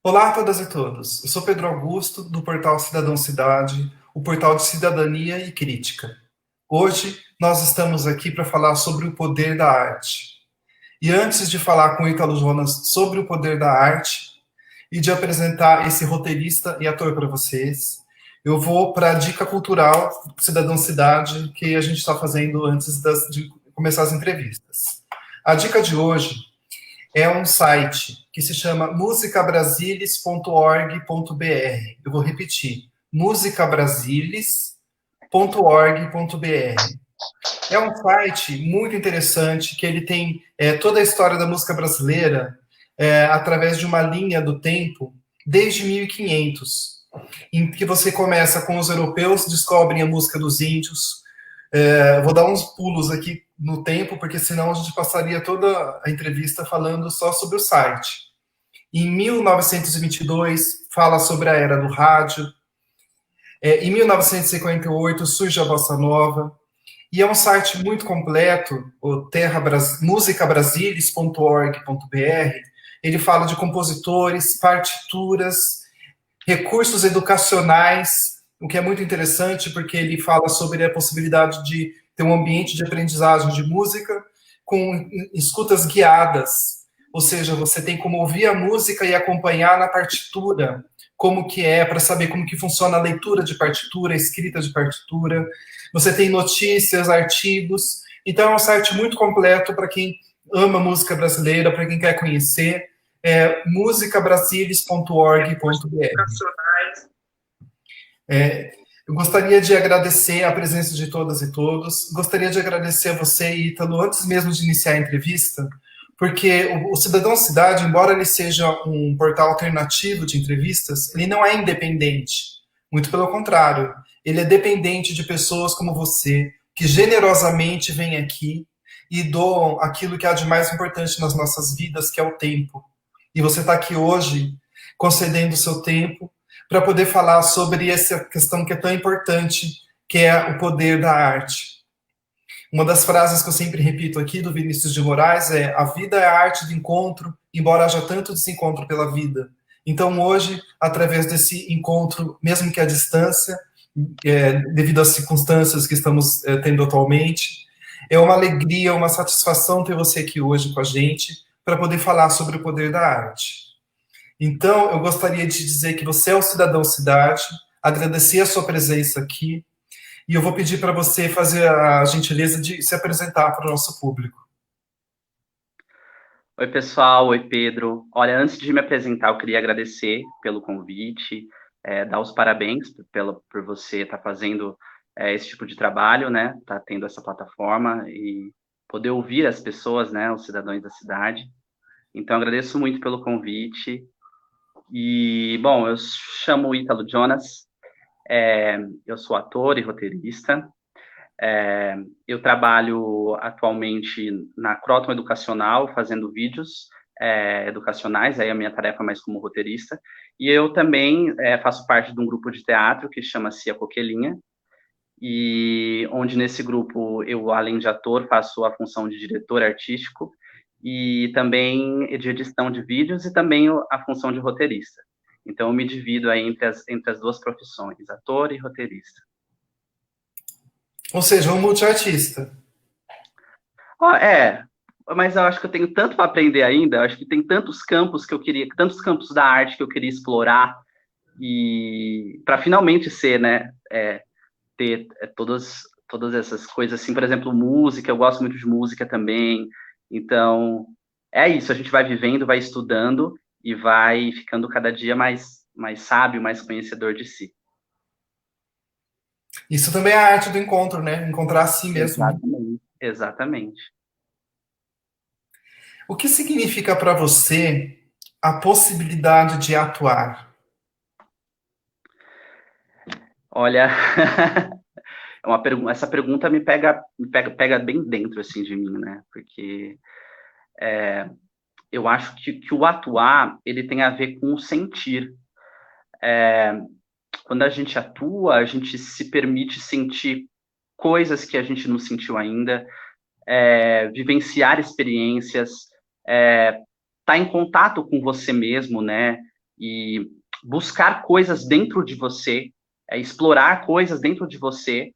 Olá a todas e todos. Eu sou Pedro Augusto, do portal Cidadão Cidade, o portal de cidadania e crítica. Hoje nós estamos aqui para falar sobre o poder da arte. E antes de falar com o Ítalo Jonas sobre o poder da arte e de apresentar esse roteirista e ator para vocês, eu vou para a dica cultural Cidadão Cidade que a gente está fazendo antes de começar as entrevistas. A dica de hoje é um site que se chama musicabrasilis.org.br. Eu vou repetir: musicabrasilis.org.br. É um site muito interessante que ele tem toda a história da música brasileira através de uma linha do tempo desde 1500, em que você começa com os europeus, descobrem a música dos índios. Vou dar uns pulos aqui no tempo, porque senão a gente passaria toda a entrevista falando só sobre o site. Em 1922, fala sobre a era do rádio. Em 1958, surge a Bossa Nova. E é um site muito completo, o musicabrasilis.org.br. Ele fala de compositores, partituras, recursos educacionais, o que é muito interessante, porque ele fala sobre a possibilidade de ter um ambiente de aprendizagem de música com escutas guiadas, ou seja, você tem como ouvir a música e acompanhar na partitura como que é, para saber como que funciona a leitura de partitura, a escrita de partitura. Você tem notícias, artigos. Então é um site muito completo para quem ama música brasileira, para quem quer conhecer. musicabrasilis.org.br. Eu gostaria de agradecer a presença de todas e todos. Gostaria de agradecer a você, Ítalo, antes mesmo de iniciar a entrevista, porque o Cidadão Cidade, embora ele seja um portal alternativo de entrevistas, ele não é independente. Muito pelo contrário, ele é dependente de pessoas como você, que generosamente vêm aqui e doam aquilo que há de mais importante nas nossas vidas, que é o tempo. E você está aqui hoje concedendo o seu tempo para poder falar sobre essa questão que é tão importante, que é o poder da arte. Uma das frases que eu sempre repito aqui do Vinícius de Moraes é: a vida é a arte do encontro, embora haja tanto desencontro pela vida. Então, hoje, através desse encontro, mesmo que à distância, devido às circunstâncias que estamos tendo atualmente, é uma alegria, uma satisfação ter você aqui hoje com a gente para poder falar sobre o poder da arte. Então, eu gostaria de dizer que você é o Cidadão Cidade, agradecer a sua presença aqui, e eu vou pedir para você fazer a gentileza de se apresentar para o nosso público. Oi, pessoal. Oi, Pedro. Olha, antes de me apresentar, eu queria agradecer pelo convite, dar os parabéns por você estar fazendo esse tipo de trabalho, né? Tá tendo essa plataforma e poder ouvir as pessoas, né? Os cidadãos da cidade. Então, agradeço muito pelo convite. E, bom, eu chamo Ítalo Jonas, eu sou ator e roteirista. Eu trabalho atualmente na Croton Educacional, fazendo vídeos educacionais, aí a minha tarefa é mais como roteirista. E eu também faço parte de um grupo de teatro que chama-se A Coquelinha, e onde nesse grupo eu, além de ator, faço a função de diretor artístico e também de edição de vídeos e também a função de roteirista. Então eu me divido aí entre as duas profissões, ator e roteirista. Ou seja, um multiartista. Ó, mas eu acho que eu tenho tanto para aprender ainda, eu acho que tem tantos campos que eu queria, tantos campos da arte que eu queria explorar e para finalmente ser, né, ter todas essas coisas assim, por exemplo, música, eu gosto muito de música também. Então, é isso, a gente vai vivendo, vai estudando e vai ficando cada dia mais sábio, mais conhecedor de si. Isso também é a arte do encontro, né? Encontrar a si mesmo. Né? Exatamente, exatamente. O que significa para você a possibilidade de atuar? Olha, essa pergunta pega bem dentro assim de mim, né? Porque eu acho que o atuar ele tem a ver com o sentir. Quando a gente atua, a gente se permite sentir coisas que a gente não sentiu ainda, vivenciar experiências, estar em contato com você mesmo, né? e buscar coisas dentro de você, explorar coisas dentro de você,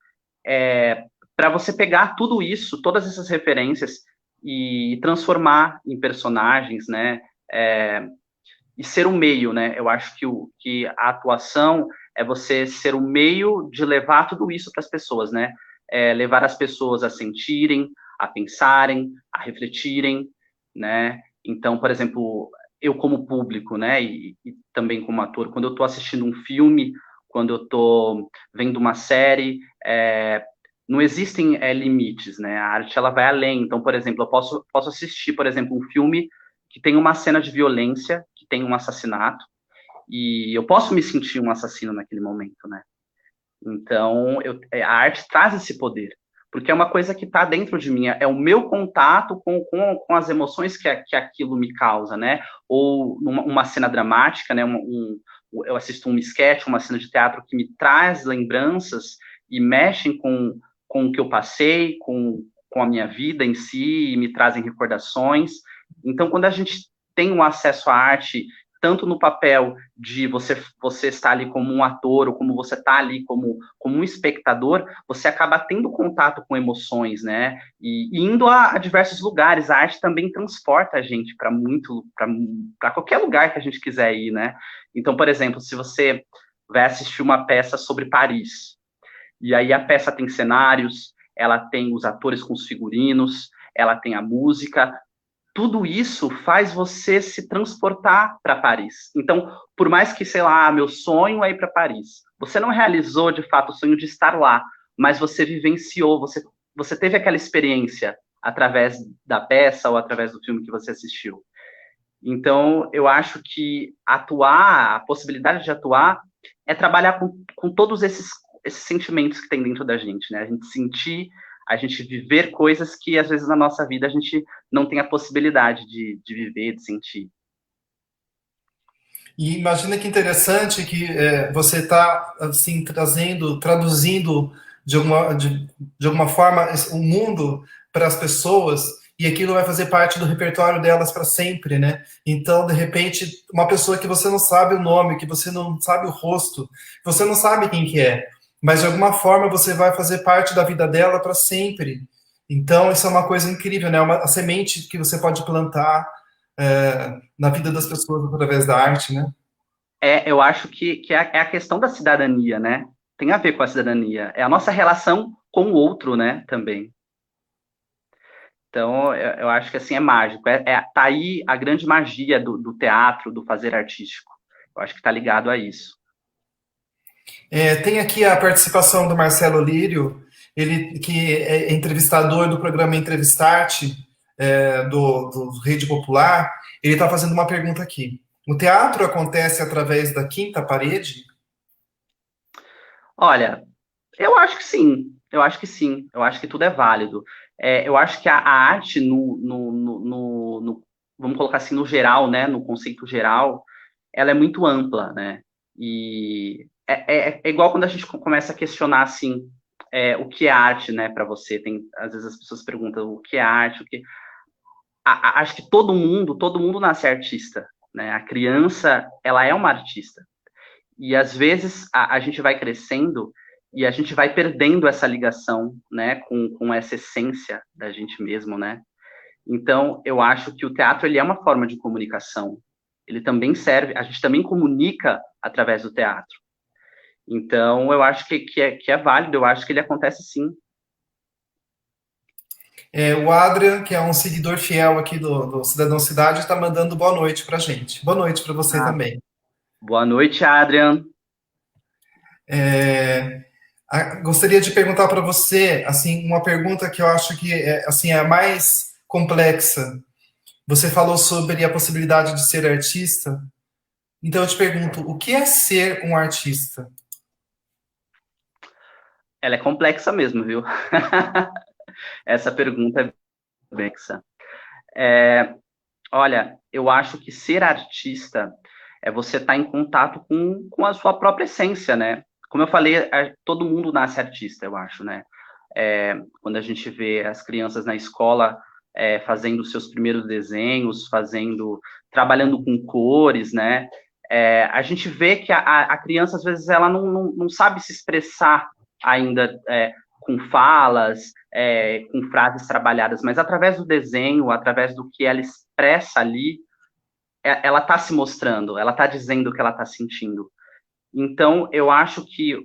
para você pegar tudo isso, todas essas referências e transformar em personagens, né? E ser o meio, né? Eu acho que a atuação é você ser o meio de levar tudo isso para as pessoas, né? Levar as pessoas a sentirem, a pensarem, a refletirem, né? Então, por exemplo, eu como público, né? E também como ator, quando eu estou assistindo um filme, quando eu estou vendo uma série, não existem limites, né? A arte ela vai além. Então, por exemplo, eu posso assistir, por exemplo, um filme que tem uma cena de violência, que tem um assassinato, e eu posso me sentir um assassino naquele momento, né? Então, a arte traz esse poder, porque é uma coisa que está dentro de mim, é o meu contato com as emoções que aquilo me causa, né? Ou uma cena dramática, né? Eu assisto um sketch, uma cena de teatro que me traz lembranças e mexem com o que eu passei, com a minha vida em si, e me trazem recordações. Então, quando a gente tem um acesso à arte, tanto no papel de você estar ali como um ator, ou como você está ali como um espectador, você acaba tendo contato com emoções, né? E indo a diversos lugares. A arte também transporta a gente para qualquer lugar que a gente quiser ir, né? Então, por exemplo, se você vai assistir uma peça sobre Paris, e aí a peça tem cenários, ela tem os atores com os figurinos, ela tem a música, tudo isso faz você se transportar para Paris. Então, por mais que, sei lá, meu sonho é ir para Paris, você não realizou de fato o sonho de estar lá, mas você vivenciou, você teve aquela experiência através da peça ou através do filme que você assistiu. Então, eu acho que atuar, a possibilidade de atuar, é trabalhar com todos esses sentimentos que tem dentro da gente, né? A gente sentir, a gente viver coisas que, às vezes, na nossa vida, a gente não tem a possibilidade de viver, de sentir. E imagina que interessante que você está assim trazendo, traduzindo de alguma forma o mundo para as pessoas e aquilo vai fazer parte do repertório delas para sempre, né? Então, de repente, uma pessoa que você não sabe o nome, que você não sabe o rosto, que você não sabe quem que é, mas de alguma forma você vai fazer parte da vida dela para sempre. Então, isso é uma coisa incrível, né? A semente que você pode plantar na vida das pessoas através da arte, né? Eu acho que é a questão da cidadania, né? Tem a ver com a cidadania. É a nossa relação com o outro, né, também. Então, eu acho que assim é mágico. Tá aí a grande magia do teatro, do fazer artístico. Eu acho que está ligado a isso. Tem aqui a participação do Marcelo Lírio, ele que é entrevistador do programa Entrevistarte, do Rede Popular. Ele está fazendo uma pergunta aqui. O teatro acontece através da quinta parede? Olha, eu acho que sim. Eu acho que sim. Eu acho que tudo é válido. Eu acho que a arte, vamos colocar assim, no geral, né, no conceito geral, ela é muito ampla, né? E é igual quando a gente começa a questionar assim, o que é arte, né, para você. Às vezes as pessoas perguntam o que é arte, o que. Acho que todo mundo nasce artista, né? A criança, ela é uma artista. E às vezes a gente vai crescendo e a gente vai perdendo essa ligação, né, com essa essência da gente mesmo, né? Então, eu acho que o teatro ele é uma forma de comunicação. Ele também serve, a gente também comunica através do teatro. Então, eu acho que é válido, eu acho que ele acontece sim. O Adrian, que é um seguidor fiel aqui do Cidadão Cidade, está mandando boa noite para a gente. Boa noite para você Ah, também. boa noite, Adrian. Gostaria de perguntar para você, assim, uma pergunta que eu acho que assim, é a mais complexa. Você falou sobre a possibilidade de ser artista. Então eu te pergunto, o que é ser um artista? Ela é complexa mesmo, viu? Essa pergunta é complexa. Olha, eu acho que ser artista é você estar em contato com a sua própria essência, né? Como eu falei, todo mundo nasce artista, eu acho, né? Quando a gente vê as crianças na escola fazendo seus primeiros desenhos, trabalhando com cores, né? A gente vê que a criança, às vezes, ela não sabe se expressar ainda com falas, com frases trabalhadas, mas através do desenho, através do que ela expressa ali, ela está se mostrando, ela está dizendo o que ela está sentindo. Então, eu acho que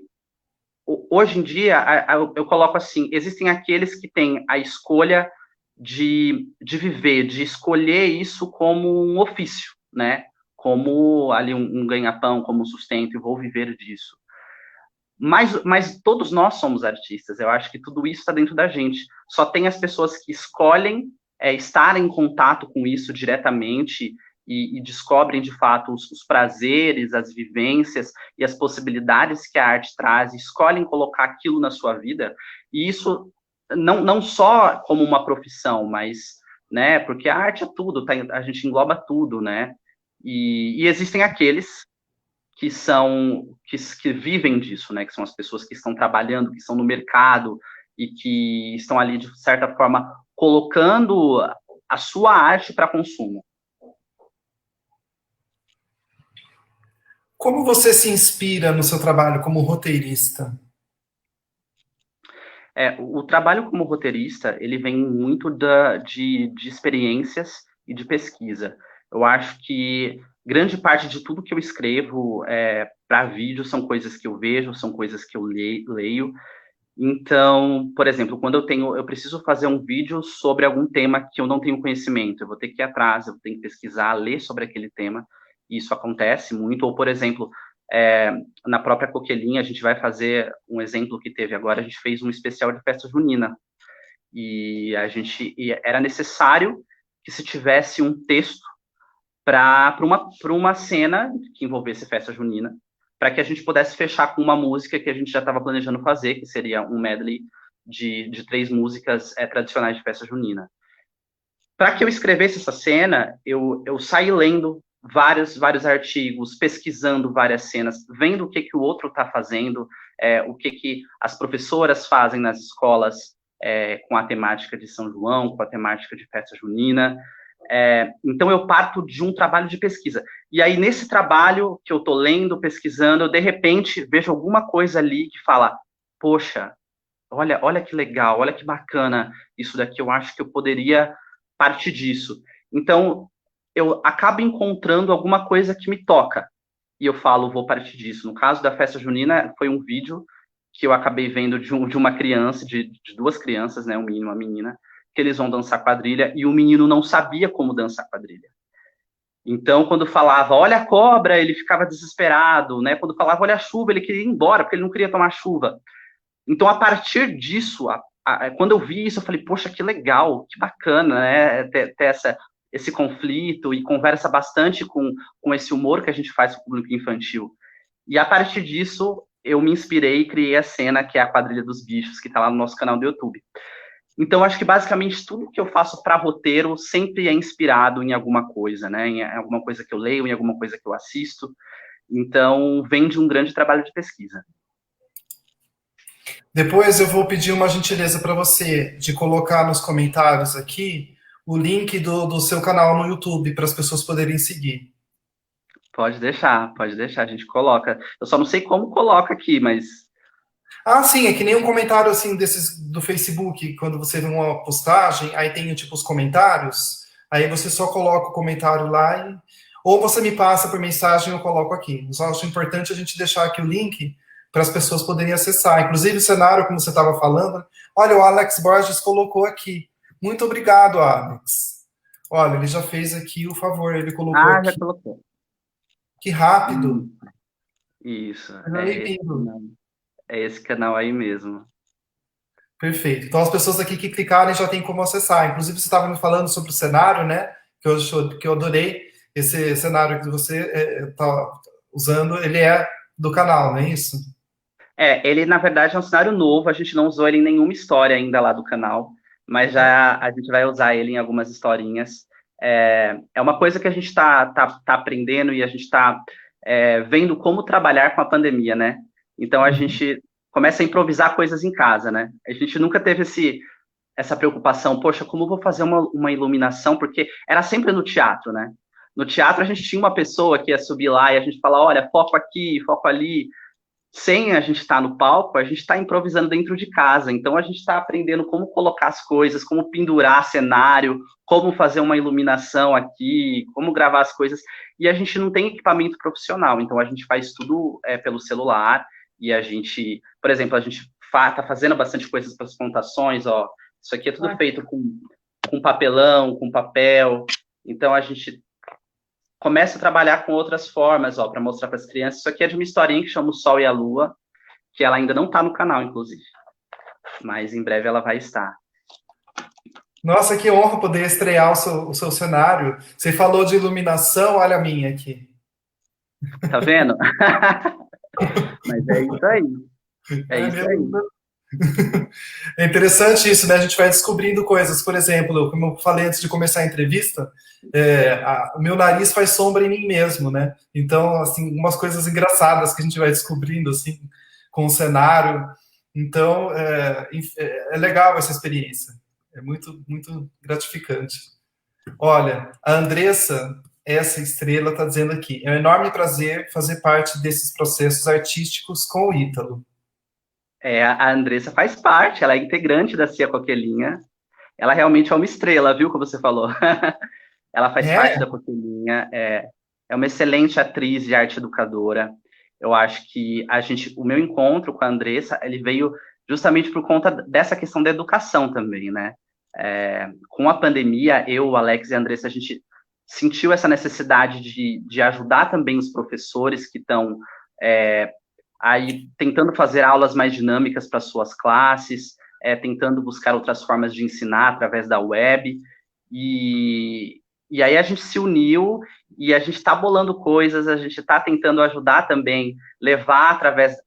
hoje em dia, eu coloco assim, existem aqueles que têm a escolha de viver, de escolher isso como um ofício, né? Como ali um ganha-pão, como um sustento, e vou viver disso. Mas todos nós somos artistas, eu acho que tudo isso está dentro da gente. Só tem as pessoas que escolhem estar em contato com isso diretamente e descobrem de fato os prazeres, as vivências e as possibilidades que a arte traz, escolhem colocar aquilo na sua vida, e isso não só como uma profissão, mas, né, porque a arte é tudo, tá, a gente engloba tudo, né, e existem aqueles que vivem disso, né, que são as pessoas que estão trabalhando, que estão no mercado e que estão ali, de certa forma, colocando a sua arte para consumo. Como você se inspira no seu trabalho como roteirista? O trabalho como roteirista, ele vem muito de experiências e de pesquisa. Eu acho que grande parte de tudo que eu escrevo para vídeo são coisas que eu vejo, são coisas que eu leio. Então, por exemplo, quando eu preciso fazer um vídeo sobre algum tema que eu não tenho conhecimento, eu vou ter que ir atrás, eu tenho que pesquisar, ler sobre aquele tema, e isso acontece muito. Ou, por exemplo, é, na própria Coquelinha, a gente vai fazer um exemplo que teve agora, a gente fez um especial de festa junina, e era necessário que se tivesse um texto para uma cena que envolvesse festa junina, para que a gente pudesse fechar com uma música que a gente já estava planejando fazer, que seria um medley de 3 músicas tradicionais de festa junina. Para que eu escrevesse essa cena, eu saí lendo vários artigos, pesquisando várias cenas, vendo o que o outro está fazendo, o que as professoras fazem nas escolas com a temática de São João, com a temática de festa junina. Então, eu parto de um trabalho de pesquisa. E aí, nesse trabalho que eu estou lendo, pesquisando, eu, de repente, vejo alguma coisa ali que fala, poxa, olha que legal, olha que bacana isso daqui, eu acho que eu poderia partir disso. Então, eu acabo encontrando alguma coisa que me toca, e eu falo, vou partir disso. No caso da festa junina, foi um vídeo que eu acabei vendo de uma criança, de 2 crianças, né, um menino e uma menina, que eles vão dançar quadrilha, e o menino não sabia como dançar quadrilha. Então, quando falava, olha a cobra, ele ficava desesperado, né? Quando falava, olha a chuva, ele queria ir embora, porque ele não queria tomar chuva. Então, a partir disso, quando eu vi isso, eu falei, poxa, que legal, que bacana, né? Ter esse conflito, e conversa bastante com esse humor que a gente faz com o público infantil. E a partir disso, eu me inspirei e criei a cena, que é a Quadrilha dos Bichos, que está lá no nosso canal do YouTube. Então, acho que basicamente tudo que eu faço para roteiro sempre é inspirado em alguma coisa, né? Em alguma coisa que eu leio, em alguma coisa que eu assisto. Então, vem de um grande trabalho de pesquisa. Depois eu vou pedir uma gentileza para você de colocar nos comentários aqui o link do seu canal no YouTube para as pessoas poderem seguir. Pode deixar, a gente coloca. Eu só não sei como coloca aqui, mas Ah, sim, é que nem um comentário assim desses do Facebook, quando você vê uma postagem, aí tem tipo os comentários, aí você só coloca o comentário lá ou você me passa por mensagem e eu coloco aqui. Eu só acho importante a gente deixar aqui o link para as pessoas poderem acessar. Inclusive o cenário, como você estava falando, olha, o Alex Borges colocou aqui. Muito obrigado, Alex. Olha, ele já fez aqui o favor, ele colocou já aqui. colocou. Que rápido. Isso, Bem-vindo. É esse canal aí mesmo. Perfeito. Então, as pessoas aqui que clicarem já tem como acessar. Inclusive, você estava me falando sobre o cenário, né? Que eu adorei. Esse cenário que você está usando, ele é do canal, não é isso? Ele na verdade é um cenário novo, a gente não usou ele em nenhuma história ainda lá do canal, mas já a gente vai usar ele em algumas historinhas. É uma coisa que a gente está aprendendo, e a gente está vendo como trabalhar com a pandemia, né? Então a gente começa a improvisar coisas em casa, né? A gente nunca teve essa preocupação, poxa, como eu vou fazer uma iluminação? Porque era sempre no teatro, né? No teatro, a gente tinha uma pessoa que ia subir lá e a gente fala, olha, foco aqui, foco ali. Sem a gente estar no palco, a gente está improvisando dentro de casa. Então, a gente está aprendendo como colocar as coisas, como pendurar cenário, como fazer uma iluminação aqui, como gravar as coisas. E a gente não tem equipamento profissional, então a gente faz tudo pelo celular. E a gente, por exemplo, a gente está fazendo bastante coisas para as pontuações, ó. Isso aqui é tudo feito com papelão, com papel. Então, a gente começa a trabalhar com outras formas, ó, para mostrar para as crianças. Isso aqui é de uma historinha que chama O Sol e a Lua, que ela ainda não está no canal, inclusive. Mas em breve ela vai estar. Nossa, que honra poder estrear o seu cenário. Você falou de iluminação, olha a minha aqui. Tá vendo? Mas é isso aí. É isso aí. É interessante isso, né? A gente vai descobrindo coisas. Por exemplo, como eu falei antes de começar a entrevista, o meu nariz faz sombra em mim mesmo, né? Então, assim, umas coisas engraçadas que a gente vai descobrindo, assim, com o cenário. Então, é legal essa experiência. É muito, muito gratificante. Olha, a Andressa, essa estrela, está dizendo aqui: é um enorme prazer fazer parte desses processos artísticos com o Ítalo. A Andressa faz parte, ela é integrante da Cia Coquelinha. Ela realmente é uma estrela, viu, como você falou. Ela faz parte da Coquelinha, é uma excelente atriz e arte educadora. Eu acho que o meu encontro com a Andressa, ele veio justamente por conta dessa questão da educação também, né? Com a pandemia, eu, o Alex e a Andressa, a gente sentiu essa necessidade de ajudar também os professores que estão aí tentando fazer aulas mais dinâmicas para suas classes, tentando buscar outras formas de ensinar através da web, e aí a gente se uniu e a gente está bolando coisas, a gente está tentando ajudar também, levar através,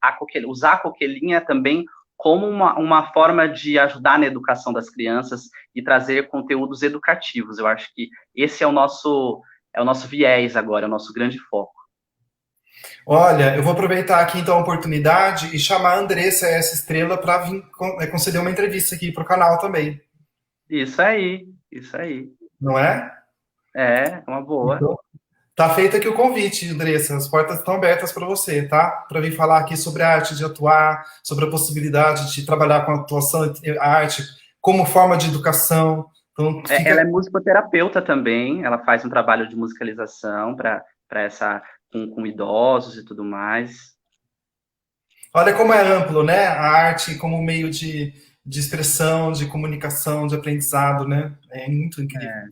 usar a Coquelinha também como uma forma de ajudar na educação das crianças e trazer conteúdos educativos. Eu acho que esse é o nosso viés agora, é o nosso grande foco. Olha, eu vou aproveitar aqui então a oportunidade e chamar a Andressa, essa estrela, para vir conceder uma entrevista aqui para o canal também. Isso aí, isso aí. Não é? É uma boa. Então, tá feito aqui o convite, Andressa. As portas estão abertas para você, tá? Para vir falar aqui sobre a arte de atuar, sobre a possibilidade de trabalhar com a atuação, a arte como forma de educação. Então, Ela é musicoterapeuta também, ela faz um trabalho de musicalização para essa com idosos e tudo mais. Olha como é amplo, né? A arte como meio de expressão, de comunicação, de aprendizado, né? É muito incrível.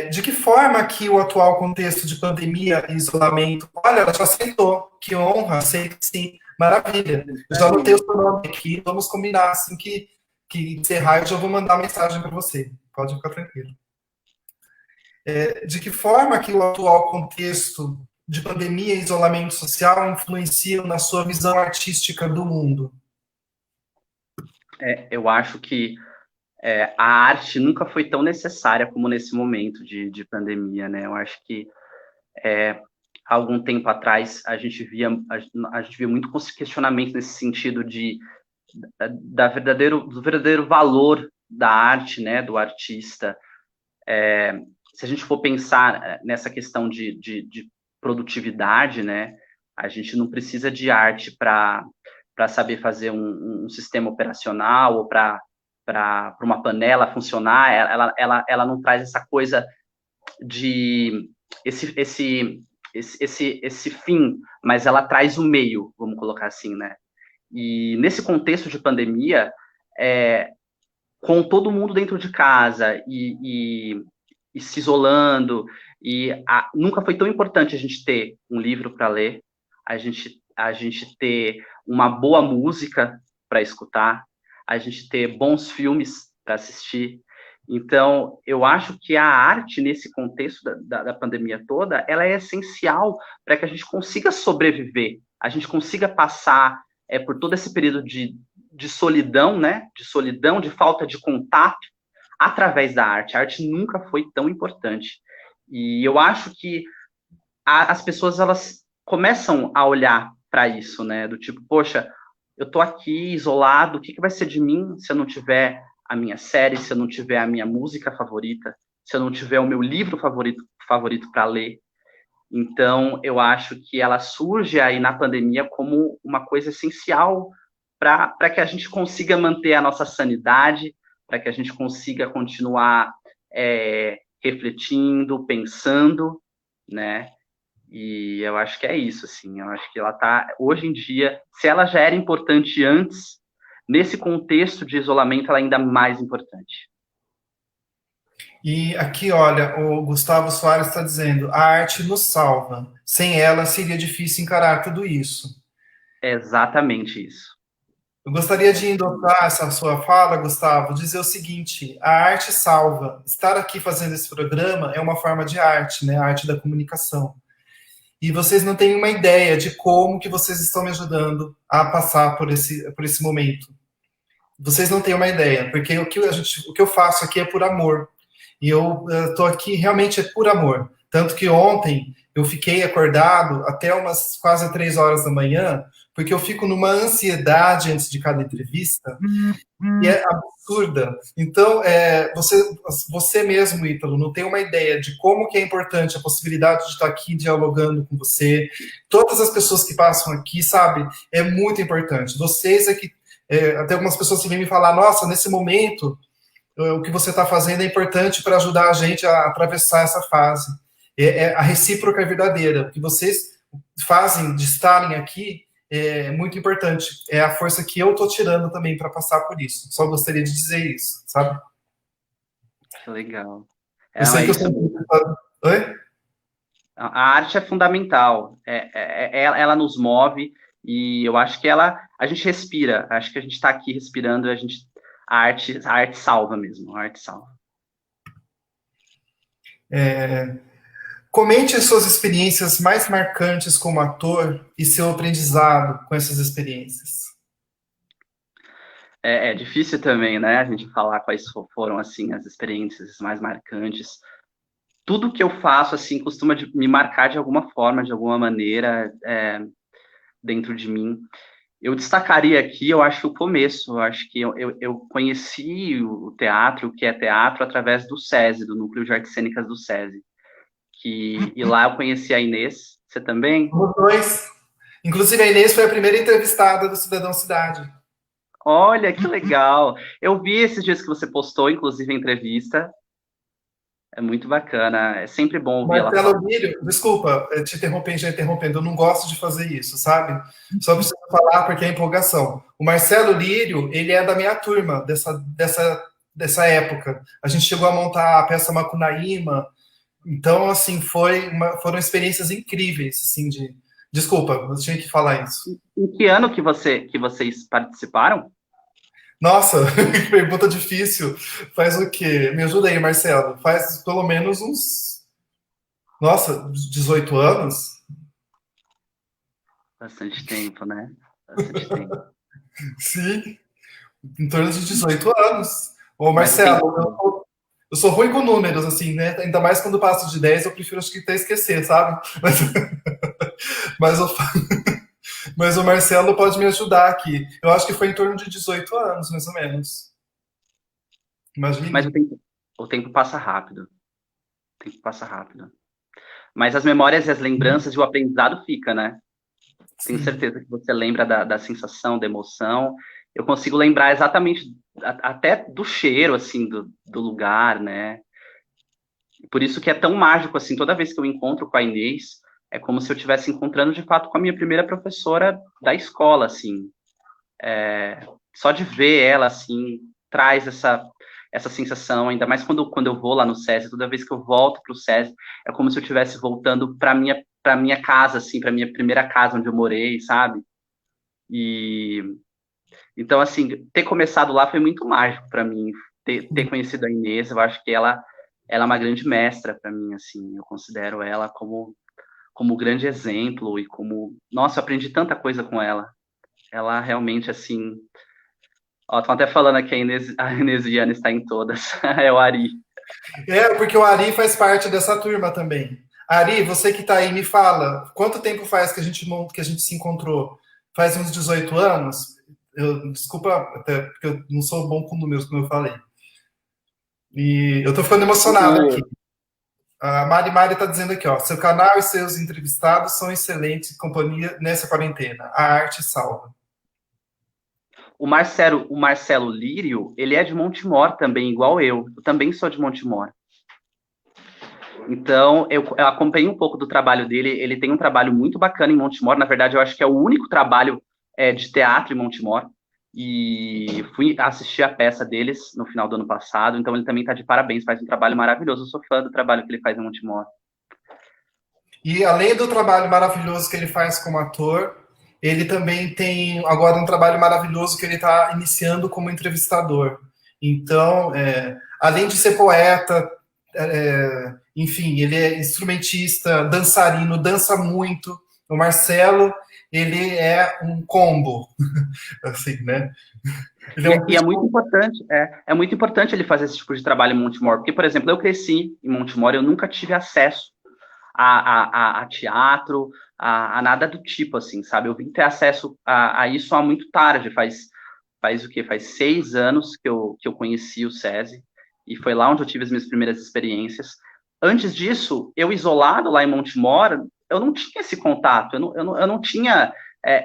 De que forma que o atual contexto de pandemia e isolamento... Olha, ela já aceitou. Que honra, aceito sim. Maravilha. Eu já anotei o seu nome aqui. Vamos combinar assim que encerrar, eu já vou mandar uma mensagem para você. Pode ficar tranquilo. De que forma que o atual contexto de pandemia e isolamento social influenciam na sua visão artística do mundo? Eu acho que a arte nunca foi tão necessária como nesse momento de pandemia, né? Eu acho que há algum tempo atrás a gente via muito questionamento nesse sentido do verdadeiro valor da arte, né? Do artista. Se a gente for pensar nessa questão de produtividade, né? A gente não precisa de arte para saber fazer um sistema operacional ou para uma panela funcionar. Ela não traz essa coisa de esse fim, mas ela traz o meio, vamos colocar assim, né? E nesse contexto de pandemia, com todo mundo dentro de casa e se isolando, nunca foi tão importante a gente ter um livro para ler, a gente ter uma boa música para escutar, a gente ter bons filmes para assistir. Então, eu acho que a arte, nesse contexto da pandemia toda, ela é essencial para que a gente consiga sobreviver, a gente consiga passar por todo esse período de solidão, né? De solidão, de falta de contato, através da arte. A arte nunca foi tão importante. E eu acho que as pessoas, elas começam a olhar para isso, né? Do tipo, poxa, eu tô aqui isolado, o que vai ser de mim se eu não tiver a minha série, se eu não tiver a minha música favorita? se eu não tiver o meu livro favorito para ler. Então, eu acho que ela surge aí na pandemia como uma coisa essencial para que a gente consiga manter a nossa sanidade, para que a gente consiga continuar refletindo, pensando, né? E eu acho que é isso, assim. Eu acho que ela está, hoje em dia, se ela já era importante antes, nesse contexto de isolamento, ela é ainda mais importante. E aqui, olha, o Gustavo Soares está dizendo: a arte nos salva. Sem ela seria difícil encarar tudo isso. É exatamente isso. Eu gostaria de endossar essa sua fala, Gustavo, dizer o seguinte: a arte salva. Estar aqui fazendo esse programa é uma forma de arte, né? A arte da comunicação. E vocês não têm uma ideia de como que vocês estão me ajudando a passar por esse momento. Vocês não têm uma ideia, porque o que eu faço aqui é por amor. E eu estou aqui realmente é por amor. Tanto que ontem eu fiquei acordado até umas quase 3 horas da manhã, porque eu fico numa ansiedade antes de cada entrevista, e é absurda. Então, você mesmo, Ítalo, não tem uma ideia de como que é importante a possibilidade de estar aqui dialogando com você. Todas as pessoas que passam aqui, sabe, é muito importante. Vocês é que, até algumas pessoas que vêm me falar, nossa, nesse momento, o que você está fazendo é importante para ajudar a gente a atravessar essa fase. A recíproca é verdadeira. O que vocês fazem de estarem aqui é muito importante. É a força que eu estou tirando também para passar por isso. Só gostaria de dizer isso, sabe? Que legal. Eu Não, sei é que eu isso sou. mesmo. Oi? A arte é fundamental. Ela nos move e eu acho que a gente respira. Acho que a gente está aqui respirando. A arte salva mesmo. A arte salva. Comente as suas experiências mais marcantes como ator e seu aprendizado com essas experiências. É difícil também, né? A gente falar quais foram assim as experiências mais marcantes. Tudo que eu faço assim costuma me marcar de alguma forma, de alguma maneira, dentro de mim. Eu destacaria aqui, eu acho, o começo. Eu acho que eu conheci o teatro, o que é teatro, através do SESI, do Núcleo de Artes Cênicas do SESI. E lá eu conheci a Inês. Você também? Os dois. Inclusive, a Inês foi a primeira entrevistada do Cidadão Cidade. Olha, que legal. Eu vi esses dias que você postou, inclusive, a entrevista. É muito bacana. É sempre bom ouvir ela falar. Marcelo Lírio, desculpa, te interrompendo, já interrompendo, eu não gosto de fazer isso, sabe? Só preciso falar porque é empolgação. O Marcelo Lírio, ele é da minha turma, dessa época. A gente chegou a montar a peça Macunaíma, então, assim, foram experiências incríveis, assim, de... Desculpa, eu tinha que falar isso. Em que ano que vocês participaram? Nossa, que pergunta difícil. Faz o quê? Me ajuda aí, Marcelo. Faz pelo menos uns, nossa, 18 anos? Bastante tempo, né? Bastante tempo. Sim, em torno de 18 anos. Ô, Mas o Marcelo, tempo. eu sou ruim com números, assim, né? Ainda mais quando passo de 10, eu prefiro acho que até esquecer, sabe? Mas, o, mas o Marcelo pode me ajudar aqui. Eu acho que foi em torno de 18 anos, mais ou menos. Mas Imagine. o tempo passa rápido. O tempo passa rápido. Mas as memórias e as lembranças e o aprendizado fica, né? Tenho Sim. certeza que você lembra da sensação, da emoção. Eu consigo lembrar exatamente até do cheiro, assim, do lugar, né? Por isso que é tão mágico, assim, toda vez que eu encontro com a Inês, é como se eu estivesse encontrando, de fato, com a minha primeira professora da escola, assim. Só de ver ela, assim, traz essa sensação, ainda mais quando eu vou lá no SESI, toda vez que eu volto para o SESI, é como se eu estivesse voltando para minha casa, assim, para minha primeira casa onde eu morei, sabe? E então, assim, ter começado lá foi muito mágico para mim, ter conhecido a Inês, eu acho que ela é uma grande mestra para mim, assim, eu considero ela como grande exemplo e como, nossa, eu aprendi tanta coisa com ela. Ela realmente, assim, ó, estão até falando aqui a Inês Viana está em todas, é o Ari. Porque o Ari faz parte dessa turma também. Ari, você que está aí, me fala, quanto tempo faz que a gente se encontrou? Faz uns 18 anos? Desculpa, até porque eu não sou bom com números, como eu falei. E eu tô ficando emocionado aqui. A Mari Mari está dizendo aqui, ó, seu canal e seus entrevistados são excelentes companhia nessa quarentena. A arte salva. O Marcelo Lírio, ele é de Montemor também, igual eu. Eu também sou de Montemor. Então, eu acompanhei um pouco do trabalho dele. Ele tem um trabalho muito bacana em Montemor. Na verdade, eu acho que é o único trabalho de teatro em Montemor. E fui assistir a peça deles no final do ano passado. Então, ele também está de parabéns. Faz um trabalho maravilhoso. Eu sou fã do trabalho que ele faz em Montemor. E além do trabalho maravilhoso que ele faz como ator, ele também tem agora um trabalho maravilhoso que ele está iniciando como entrevistador. Então, além de ser poeta, enfim, ele é instrumentista, dançarino, dança muito. O Marcelo, ele é um combo, assim, né? Ele é E é muito importante, é muito importante ele fazer esse tipo de trabalho em Montemor, porque, por exemplo, eu cresci em Montemor, eu nunca tive acesso a teatro, a nada do tipo, assim, sabe? Eu vim ter acesso a isso há muito tarde, faz o quê? Faz 6 anos que eu conheci o SESI, e foi lá onde eu tive as minhas primeiras experiências. Antes disso, eu isolado lá em Montemor, eu não tinha esse contato, eu não tinha,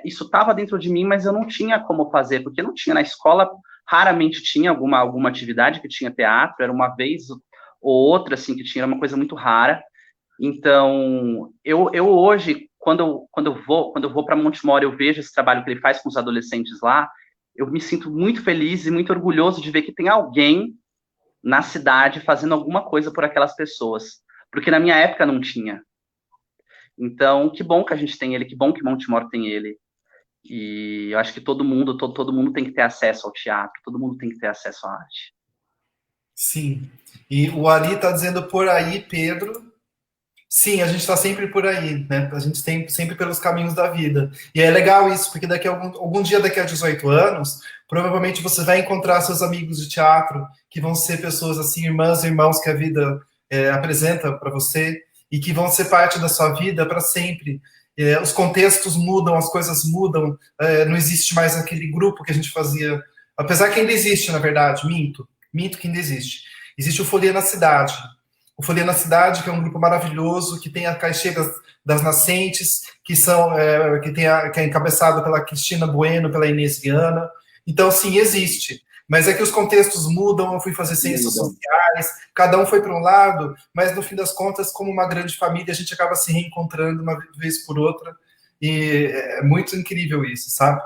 isso estava dentro de mim, mas eu não tinha como fazer, porque não tinha na escola, raramente tinha alguma atividade que tinha teatro, era uma vez ou outra, assim, que tinha, era uma coisa muito rara. Então, eu hoje, quando eu vou para Montemor, eu vejo esse trabalho que ele faz com os adolescentes lá, eu me sinto muito feliz e muito orgulhoso de ver que tem alguém na cidade fazendo alguma coisa por aquelas pessoas, porque na minha época não tinha. Então, que bom que a gente tem ele, que bom que Montemor tem ele. E eu acho que todo mundo tem que ter acesso ao teatro, todo mundo tem que ter acesso à arte. sim. E o Ari está dizendo por aí, Pedro. Sim, a gente está sempre por aí, né? A gente tem sempre pelos caminhos da vida. E é legal isso, porque daqui a algum dia, daqui a 18 anos, provavelmente você vai encontrar seus amigos de teatro, que vão ser pessoas assim, irmãs e irmãos que a vida apresenta para você, e que vão ser parte da sua vida para sempre. Os contextos mudam, as coisas mudam, não existe mais aquele grupo que a gente fazia. Apesar que ainda existe, na verdade, minto que ainda existe. Existe o Folia na Cidade, o Folia na Cidade, que é um grupo maravilhoso, que tem a Caixinha das Nascentes, que é encabeçado pela Cristina Bueno, pela Inês Viana. Então, sim, existe. Mas é que os contextos mudam, eu fui fazer ciências sociais, cada um foi para um lado, mas no fim das contas, como uma grande família, a gente acaba se reencontrando uma vez por outra, e é muito incrível isso, sabe?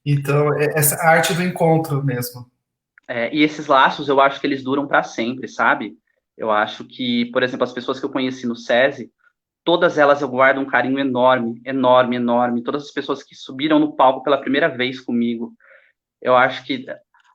Então, essa arte do encontro mesmo. E esses laços, eu acho que eles duram para sempre, sabe? Eu acho que, por exemplo, as pessoas que eu conheci no SESI, todas elas eu guardo um carinho enorme, enorme, enorme. Todas as pessoas que subiram no palco pela primeira vez comigo, eu acho que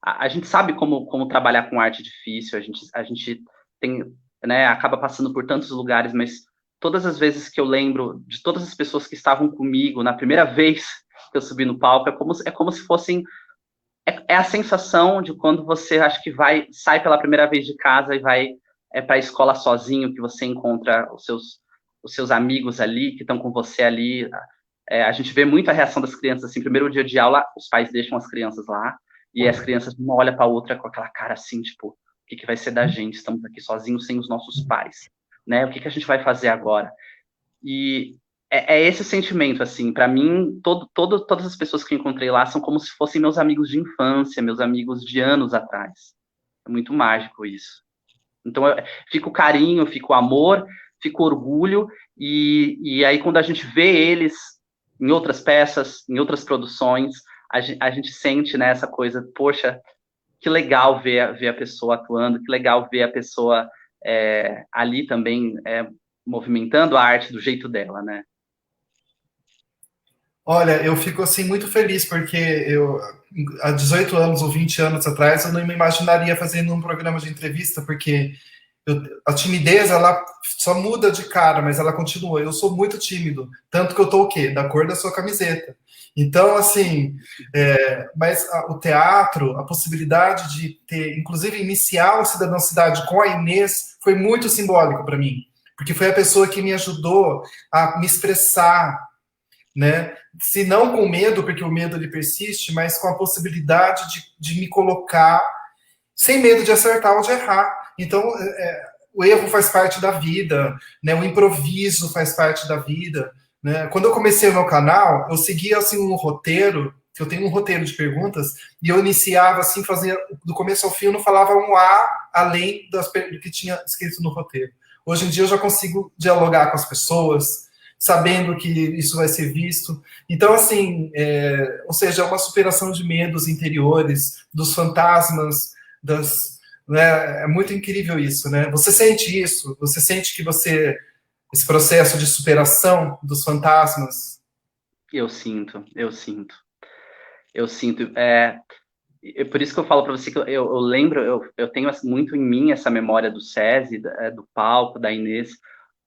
a gente sabe como trabalhar com arte difícil, a gente tem, né, acaba passando por tantos lugares, mas todas as vezes que eu lembro de todas as pessoas que estavam comigo na primeira vez que eu subi no palco, é como se fossem é a sensação de quando você acha que sai pela primeira vez de casa e vai para a escola sozinho, que você encontra os seus amigos ali, que estão com você ali. A gente vê muito a reação das crianças, assim, primeiro dia de aula, os pais deixam as crianças lá, e as crianças uma olha para a outra com aquela cara assim, tipo, o que vai ser da gente? Estamos aqui sozinhos sem os nossos pais, né? O que a gente vai fazer agora? E é esse sentimento, assim, para mim, todas as pessoas que eu encontrei lá são como se fossem meus amigos de infância, meus amigos de anos atrás. É muito mágico isso. Então, fica o carinho, fica o amor, fica o orgulho, e aí quando a gente vê eles em outras peças, em outras produções, a gente sente, né, essa coisa, poxa, que legal ver a pessoa atuando, que legal ver a pessoa ali também movimentando a arte do jeito dela, né? Olha, eu fico assim muito feliz porque há 18 anos ou 20 anos atrás eu não me imaginaria fazendo um programa de entrevista porque a timidez ela só muda de cara, mas ela continua. Eu sou muito tímido, tanto que eu tô o quê? Da cor da sua camiseta. Então, assim, mas o teatro, a possibilidade de ter, inclusive, iniciar o Cidadão Cidade com a Inês foi muito simbólico para mim, porque foi a pessoa que me ajudou a me expressar, né? Se não com medo, porque o medo ele persiste, mas com a possibilidade de me colocar sem medo de acertar ou de errar. Então, o erro faz parte da vida, né? O improviso faz parte da vida, né? Quando eu comecei o meu canal, eu seguia assim um roteiro, que eu tenho um roteiro de perguntas, e eu iniciava assim, fazia do começo ao fim, eu não falava um A além do que tinha escrito no roteiro. Hoje em dia eu já consigo dialogar com as pessoas, sabendo que isso vai ser visto. Então, assim, ou seja, é uma superação de medos interiores, dos fantasmas, né? É muito incrível isso, né? Você sente isso? Você sente que esse processo de superação dos fantasmas? Eu sinto, eu sinto. Eu sinto. Por isso que eu falo para você que eu lembro, eu tenho muito em mim essa memória do SESI, do palco, da Inês,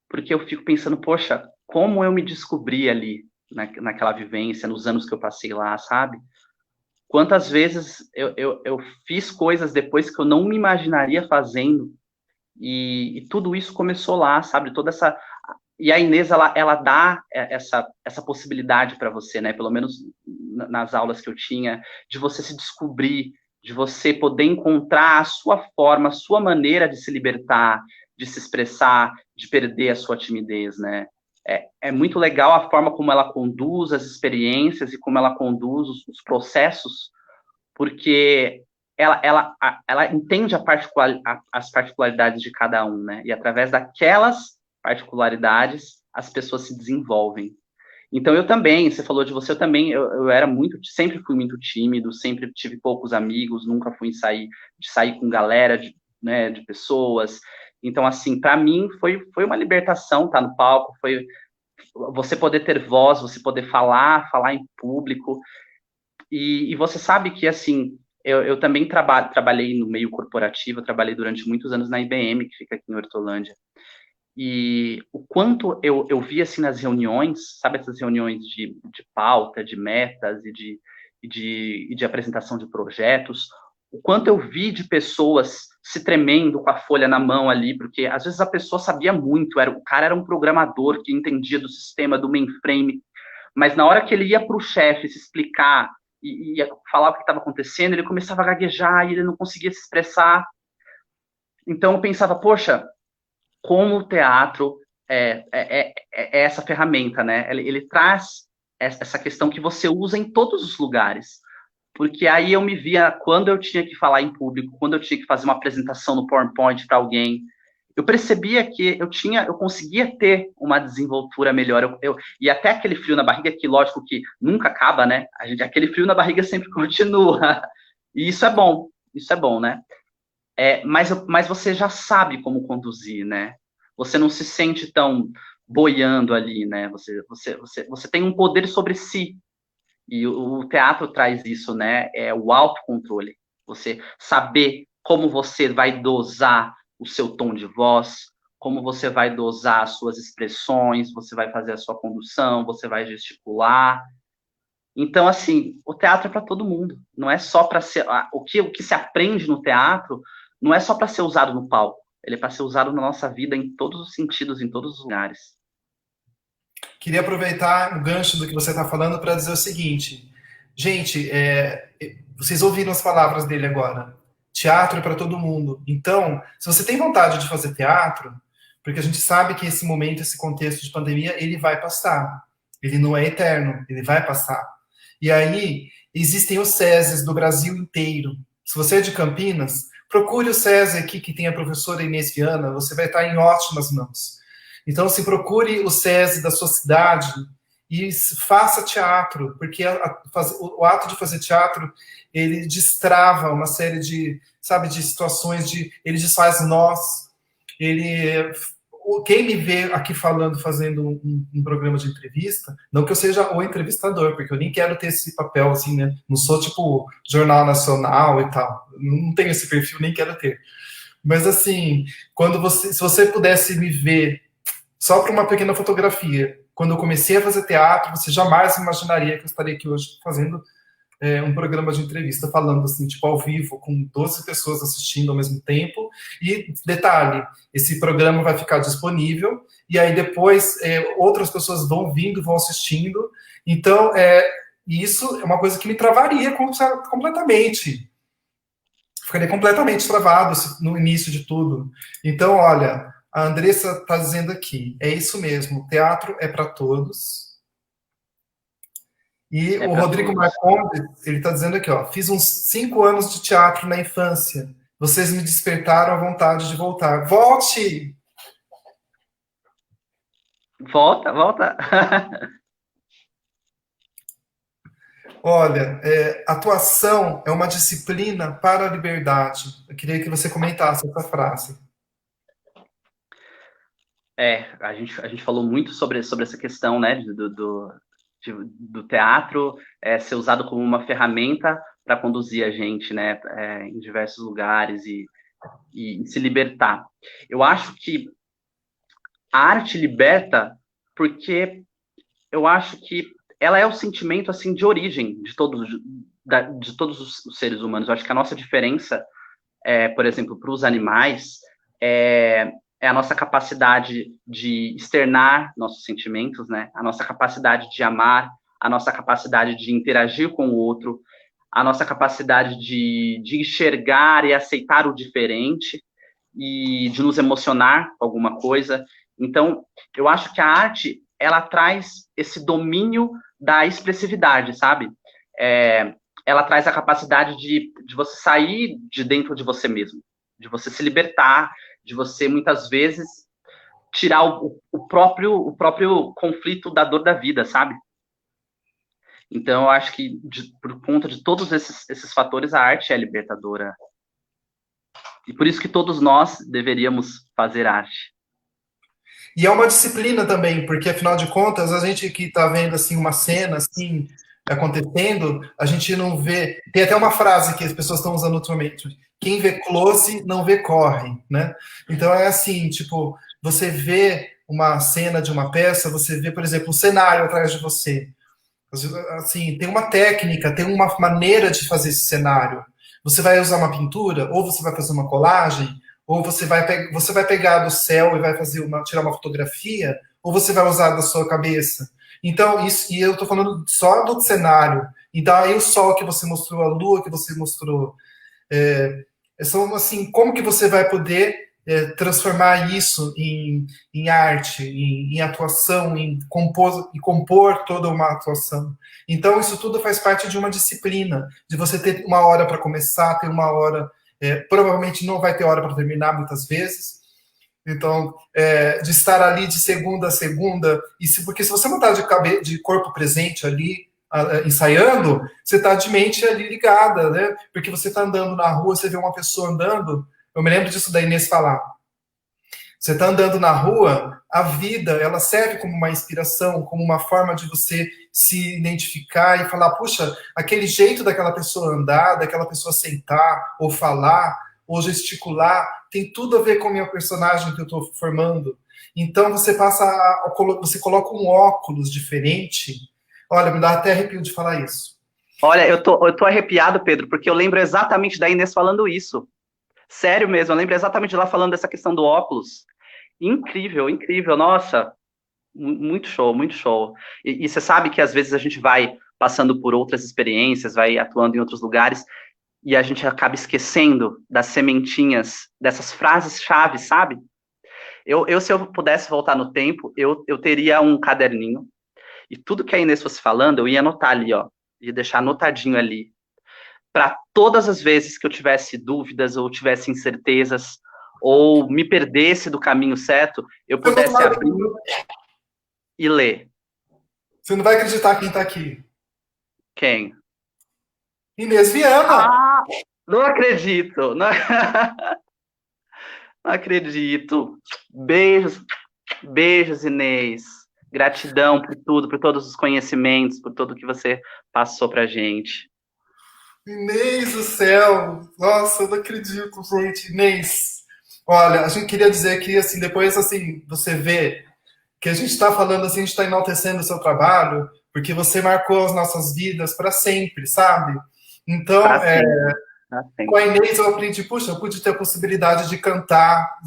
porque eu fico pensando, poxa, como eu me descobri ali, naquela vivência, nos anos que eu passei lá, sabe? Quantas vezes eu fiz coisas depois que eu não me imaginaria fazendo, e tudo isso começou lá, sabe? Toda essa. E a Inês, ela dá essa possibilidade para você, né? Pelo menos nas aulas que eu tinha, de você se descobrir, de você poder encontrar a sua forma, a sua maneira de se libertar, de se expressar, de perder a sua timidez, né? É muito legal a forma como ela conduz as experiências e como ela conduz os processos, porque ela entende as particularidades de cada um, né? E através daquelas particularidades, as pessoas se desenvolvem. Então, eu também, você falou de você, eu também, eu era sempre fui muito tímido, sempre tive poucos amigos, nunca fui de sair com galera, né, de pessoas. Então, assim, para mim, foi uma libertação estar no palco, foi você poder ter voz, você poder falar em público. E você sabe que, assim, eu também trabalhei no meio corporativo, eu trabalhei durante muitos anos na IBM, que fica aqui em Hortolândia. E o quanto eu vi, assim, nas reuniões, sabe, essas reuniões de pauta, de metas e de apresentação de projetos, o quanto eu vi de pessoas se tremendo com a folha na mão ali, porque às vezes a pessoa sabia muito, o cara era um programador que entendia do sistema, do mainframe, mas na hora que ele ia para o chefe se explicar e ia falar o que estava acontecendo, ele começava a gaguejar e ele não conseguia se expressar. Então eu pensava, poxa, como o teatro é essa ferramenta, né? Ele traz essa questão que você usa em todos os lugares. Porque aí eu me via, quando eu tinha que falar em público, quando eu tinha que fazer uma apresentação no PowerPoint para alguém, eu percebia que eu conseguia ter uma desenvoltura melhor. E até aquele frio na barriga, que lógico que nunca acaba, né? Aquele frio na barriga sempre continua. E isso é bom, né? Mas você já sabe como conduzir, né? Você não se sente tão boiando ali, né? Você tem um poder sobre si. E o teatro traz isso, né? É o autocontrole. Você saber como você vai dosar o seu tom de voz, como você vai dosar as suas expressões, você vai fazer a sua condução, você vai gesticular. Então, assim, o teatro é para todo mundo. Não é só para ser. O que se aprende no teatro não é só para ser usado no palco. Ele é para ser usado na nossa vida em todos os sentidos, em todos os lugares. Queria aproveitar o gancho do que você está falando para dizer o seguinte. Gente, vocês ouviram as palavras dele agora. Teatro é para todo mundo. Então, se você tem vontade de fazer teatro, porque a gente sabe que esse momento, esse contexto de pandemia, ele vai passar. Ele não é eterno, ele vai passar. E aí, existem os SESIs do Brasil inteiro. Se você é de Campinas, procure o SESI aqui, que tem a professora Inês Viana, você vai estar em ótimas mãos. Então, se procure o SESI da sua cidade e faça teatro, porque o ato de fazer teatro, ele destrava uma série de, sabe, de situações, ele desfaz nós, quem me vê aqui falando, fazendo um programa de entrevista, não que eu seja o entrevistador, porque eu nem quero ter esse papel assim, né? Não sou tipo Jornal Nacional e tal, não tenho esse perfil, nem quero ter. Mas assim, se você pudesse me ver só para uma pequena fotografia, quando eu comecei a fazer teatro, você jamais imaginaria que eu estaria aqui hoje fazendo um programa de entrevista, falando assim, tipo, ao vivo, com 12 pessoas assistindo ao mesmo tempo. E, detalhe, esse programa vai ficar disponível, e aí depois outras pessoas vão vindo, vão assistindo. Então, isso é uma coisa que me travaria completamente. Ficaria completamente travado no início de tudo. Então, olha, a Andressa está dizendo aqui, é isso mesmo, teatro é para todos. E É o para Rodrigo todos. Marcondes, ele está dizendo aqui, ó, fiz uns 5 anos de teatro na infância. Vocês me despertaram a vontade de voltar. Volte! Volta, volta. Olha, atuação é uma disciplina para a liberdade. Eu queria que você comentasse essa frase. A gente falou muito sobre essa questão, né, do teatro ser usado como uma ferramenta para conduzir a gente, né, em diversos lugares e se libertar. Eu acho que a arte liberta porque eu acho que ela é o sentimento assim de origem de todos os seres humanos. Eu acho que a nossa diferença, por exemplo, para os animais, é a nossa capacidade de externar nossos sentimentos, né? A nossa capacidade de amar, a nossa capacidade de interagir com o outro, a nossa capacidade de enxergar e aceitar o diferente e de nos emocionar com alguma coisa. Então, eu acho que a arte, ela traz esse domínio da expressividade, sabe? Ela traz a capacidade de você sair de dentro de você mesmo, de você se libertar, de você, muitas vezes, tirar o próprio conflito da dor da vida, sabe? Então, eu acho que, por conta de todos esses fatores, a arte é libertadora. E por isso que todos nós deveríamos fazer arte. E é uma disciplina também, porque afinal de contas, a gente que está vendo assim uma cena assim acontecendo, a gente não vê. Tem até uma frase que as pessoas estão usando atualmente: quem vê close não vê corre, né? Então é assim, tipo, você vê uma cena de uma peça, você vê, por exemplo, o cenário atrás de você. Assim, tem uma técnica, tem uma maneira de fazer esse cenário. Você vai usar uma pintura, ou você vai fazer uma colagem, ou você vai pegar do céu e vai tirar uma fotografia, ou você vai usar da sua cabeça. Então, isso, e eu estou falando só do cenário. Então, aí o sol que você mostrou, a lua que você mostrou, são assim, como que você vai poder transformar isso em arte, em atuação, em compor toda uma atuação. Então, isso tudo faz parte de uma disciplina, de você ter uma hora para começar, ter uma hora, provavelmente não vai ter hora para terminar muitas vezes. Então, de estar ali de segunda a segunda, porque se você não está de corpo presente ali, ensaiando, você está de mente ali ligada, né? Porque você está andando na rua, você vê uma pessoa andando. Eu me lembro disso da Inês falar. Você está andando na rua, a vida, ela serve como uma inspiração, como uma forma de você se identificar e falar, puxa, aquele jeito daquela pessoa andar, daquela pessoa sentar, ou falar, ou gesticular, tem tudo a ver com a minha personagem que eu estou formando. Então você coloca um óculos diferente. Olha, me dá até arrepio de falar isso. Olha, eu tô arrepiado, Pedro, porque eu lembro exatamente da Inês falando isso. Sério mesmo, eu lembro exatamente de lá falando dessa questão do óculos. Incrível, incrível, nossa, muito show, muito show. E você sabe que às vezes a gente vai passando por outras experiências, vai atuando em outros lugares, e a gente acaba esquecendo das sementinhas, dessas frases-chave, sabe? Se eu pudesse voltar no tempo, eu teria um caderninho, e tudo que a Inês fosse falando, eu ia anotar ali, ó, ia deixar anotadinho ali, para todas as vezes que eu tivesse dúvidas ou tivesse incertezas ou me perdesse do caminho certo, eu pudesse abrir e ler. Você não vai acreditar quem está aqui. Quem? Inês Viana. Ah, não acredito. Não, não acredito. Beijos, beijos, Inês. Gratidão por tudo, por todos os conhecimentos, por tudo que você passou pra gente. Inês do céu! Nossa, eu não acredito, gente. Inês, olha, a gente queria dizer que, assim, depois, assim, você vê que a gente está falando, assim, a gente está enaltecendo o seu trabalho, porque você marcou as nossas vidas para sempre, sabe? Então, Pra sempre. Pra com a sempre. Inês eu aprendi, puxa, eu pude ter a possibilidade de cantar,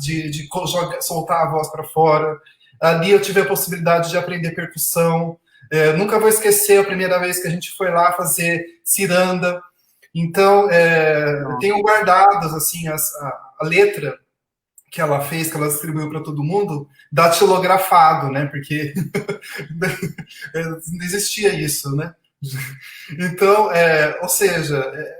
soltar a voz para fora. Ali eu tive a possibilidade de aprender percussão. Nunca vou esquecer a primeira vez que a gente foi lá fazer ciranda. Então, eu Nossa. tenho guardadas, assim, a letra que ela fez, que ela distribuiu para todo mundo, datilografado, né? Porque não existia isso, né? Então, ou seja,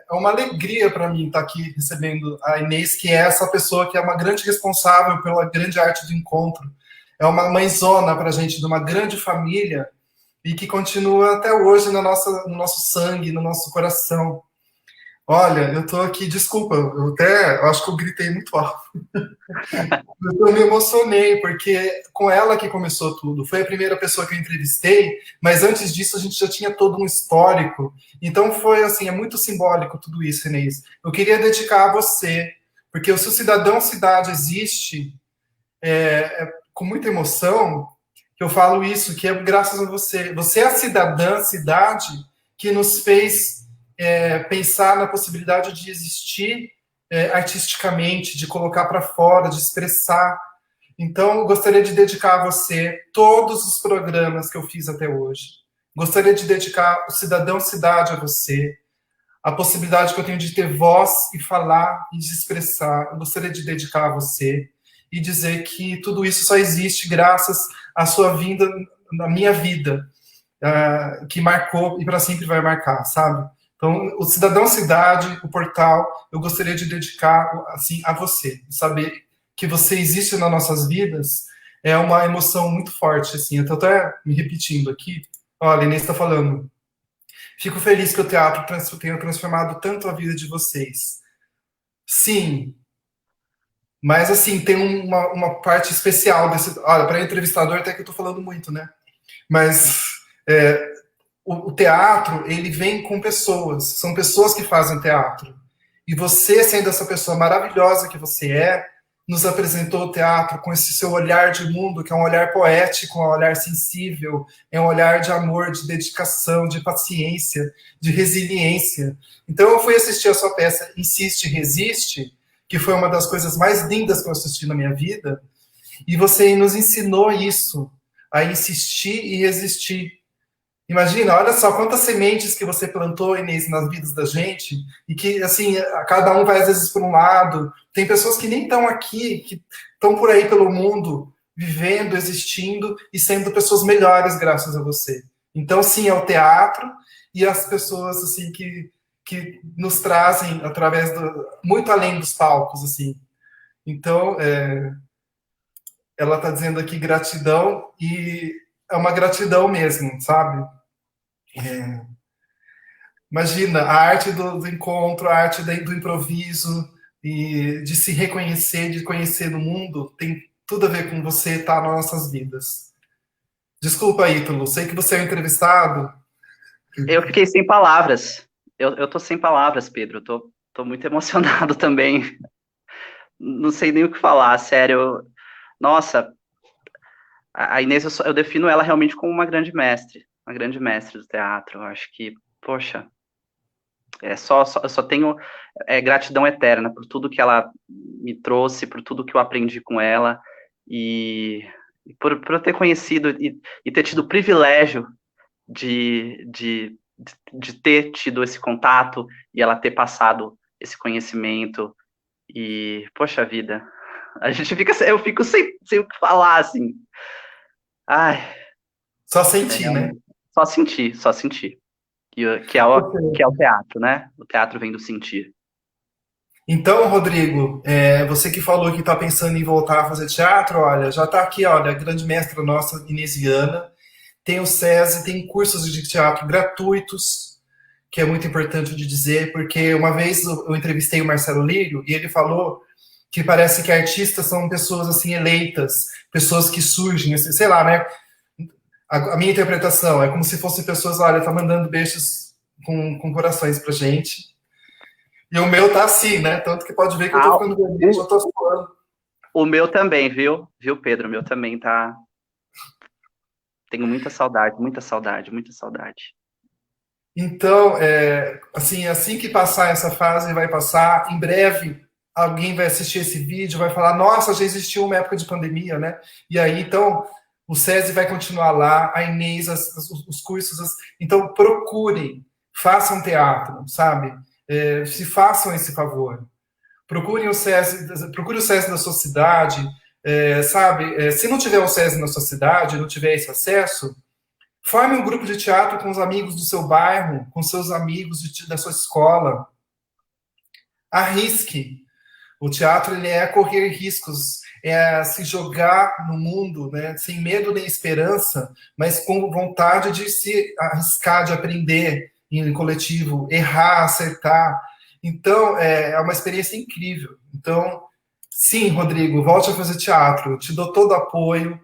é uma alegria para mim estar aqui recebendo a Inês, que é essa pessoa que é uma grande responsável pela grande arte do encontro. É uma mãezona para a gente de uma grande família e que continua até hoje no nosso sangue, no nosso coração. Olha, eu tô aqui, desculpa, eu acho que eu gritei muito alto. Eu me emocionei, porque com ela que começou tudo. Foi a primeira pessoa que eu entrevistei, mas antes disso a gente já tinha todo um histórico. Então foi assim, é muito simbólico tudo isso, Inês. Eu queria dedicar a você, porque o seu Cidadão Cidade existe com muita emoção, que eu falo isso, que é graças a você. Você é a cidadã cidade que nos fez pensar na possibilidade de existir artisticamente, de colocar para fora, de expressar. Então, eu gostaria de dedicar a você todos os programas que eu fiz até hoje. Gostaria de dedicar o Cidadão Cidade a você, a possibilidade que eu tenho de ter voz e falar e de expressar. Eu gostaria de dedicar a você e dizer que tudo isso só existe graças à sua vinda na minha vida, que marcou e para sempre vai marcar, sabe? Então, o Cidadão Cidade, o portal, eu gostaria de dedicar assim a você, saber que você existe nas nossas vidas é uma emoção muito forte, assim. Eu tô até me repetindo aqui. Olha, a Inês está falando. Fico feliz que o teatro tenha transformado tanto a vida de vocês. Sim, mas assim, tem uma parte especial desse. Olha, para entrevistador, até que eu estou falando muito, né? Mas é, o teatro, ele vem com pessoas, são pessoas que fazem teatro. E você, sendo essa pessoa maravilhosa que você nos apresentou o teatro com esse seu olhar de mundo, que é um olhar poético, um olhar sensível, é um olhar de amor, de dedicação, de paciência, de resiliência. Então eu fui assistir a sua peça Insiste, Resiste, que foi uma das coisas mais lindas que eu assisti na minha vida, e você nos ensinou isso, a insistir e resistir. Imagina, olha só quantas sementes que você plantou, Inês, nas vidas da gente, e que, assim, cada um vai às vezes por um lado. Tem pessoas que nem estão aqui, que estão por aí pelo mundo, vivendo, existindo e sendo pessoas melhores graças a você. Então, sim, é o teatro e as pessoas, assim, que nos trazem através muito além dos palcos, assim. Então, ela está dizendo aqui gratidão e é uma gratidão mesmo, sabe? Imagina, a arte do encontro, a arte do improviso e de se reconhecer, de conhecer no mundo, tem tudo a ver com você estar nas nossas vidas. Desculpa, Ítalo, sei que você é o entrevistado. Eu fiquei sem palavras. Eu tô sem palavras, Pedro. Tô muito emocionado também. Não sei nem o que falar, sério. Nossa, a Inês, eu defino ela realmente como uma grande mestre do teatro. Eu acho que, poxa, eu só tenho gratidão eterna por tudo que ela me trouxe, por tudo que eu aprendi com ela e por eu ter conhecido e ter tido o privilégio de ter tido esse contato e ela ter passado esse conhecimento e, poxa vida, eu fico sem o que falar, assim. Ai, Só é senti, né? realmente, só sentir. Que é o teatro, né? O teatro vem do sentir. Então, Rodrigo, você que falou que está pensando em voltar a fazer teatro, olha, já está aqui, olha, a grande mestra nossa, Inesiana, tem o SESI, tem cursos de teatro gratuitos, que é muito importante de dizer, porque uma vez eu entrevistei o Marcelo Lírio e ele falou que parece que artistas são pessoas assim eleitas, pessoas que surgem, assim, sei lá, né? A minha interpretação é como se fossem pessoas, olha, tá mandando beijos com corações pra gente. E o meu tá assim, né? Tanto que pode ver que eu tô Ah, ficando vermelho, já tô suando. o meu também, viu? Viu, Pedro? O meu também tá. Tenho muita saudade, muita saudade, muita saudade. Então, assim que passar essa fase, vai passar. Em breve, alguém vai assistir esse vídeo, vai falar: Nossa, já existiu uma época de pandemia, né? E aí, então, o SESI vai continuar lá, a Inês, os cursos. Então, procurem, façam teatro, sabe? se façam esse favor. Procure o SESI da sua cidade, sabe? Se não tiver o SESI na sua cidade, não tiver esse acesso, forme um grupo de teatro com os amigos do seu bairro, com seus amigos da sua escola. Arrisque. O teatro ele é correr riscos, é se jogar no mundo, né, sem medo nem esperança, mas com vontade de se arriscar, de aprender em coletivo, errar, acertar. Então, é uma experiência incrível. Então, sim, Rodrigo, volte a fazer teatro. Eu te dou todo apoio,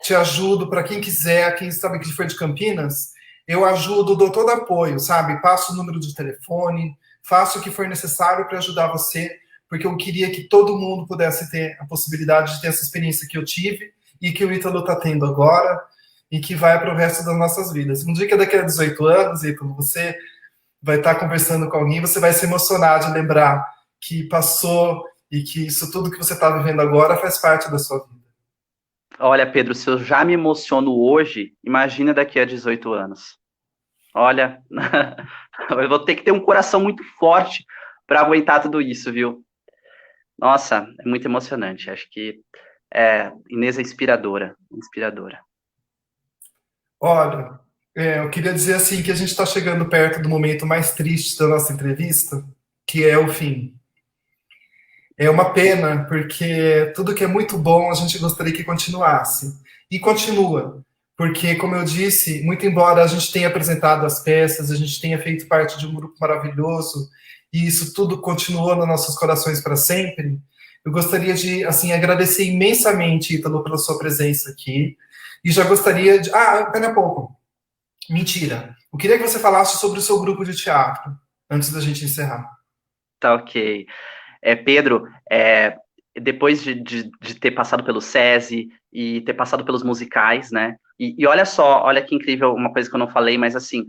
te ajudo para quem quiser, quem sabe que for de Campinas, eu ajudo, dou todo apoio, sabe? Passo o número de telefone, faço o que for necessário para ajudar você, porque eu queria que todo mundo pudesse ter a possibilidade de ter essa experiência que eu tive e que o Ítalo está tendo agora e que vai para o resto das nossas vidas. Um dia que daqui a 18 anos, Ítalo, você vai estar conversando com alguém, você vai se emocionar de lembrar que passou e que isso tudo que você está vivendo agora faz parte da sua vida. Olha, Pedro, se eu já me emociono hoje, imagina daqui a 18 anos. Olha, eu vou ter que ter um coração muito forte para aguentar tudo isso, viu? Nossa, é muito emocionante. Acho que Inês é inspiradora, inspiradora. Olha, eu queria dizer assim que a gente está chegando perto do momento mais triste da nossa entrevista, que é o fim. É uma pena, porque tudo que é muito bom a gente gostaria que continuasse. E continua, porque, como eu disse, muito embora a gente tenha apresentado as peças, a gente tenha feito parte de um grupo maravilhoso, e isso tudo continuou nos nossos corações para sempre, eu gostaria de, assim, agradecer imensamente, Ítalo, pela sua presença aqui. E já gostaria de. Ah, pera um pouco. Mentira. Eu queria que você falasse sobre o seu grupo de teatro, antes da gente encerrar. Tá ok. Pedro, depois de ter passado pelo SESI e ter passado pelos musicais, né? E olha só, olha que incrível, uma coisa que eu não falei, mas assim,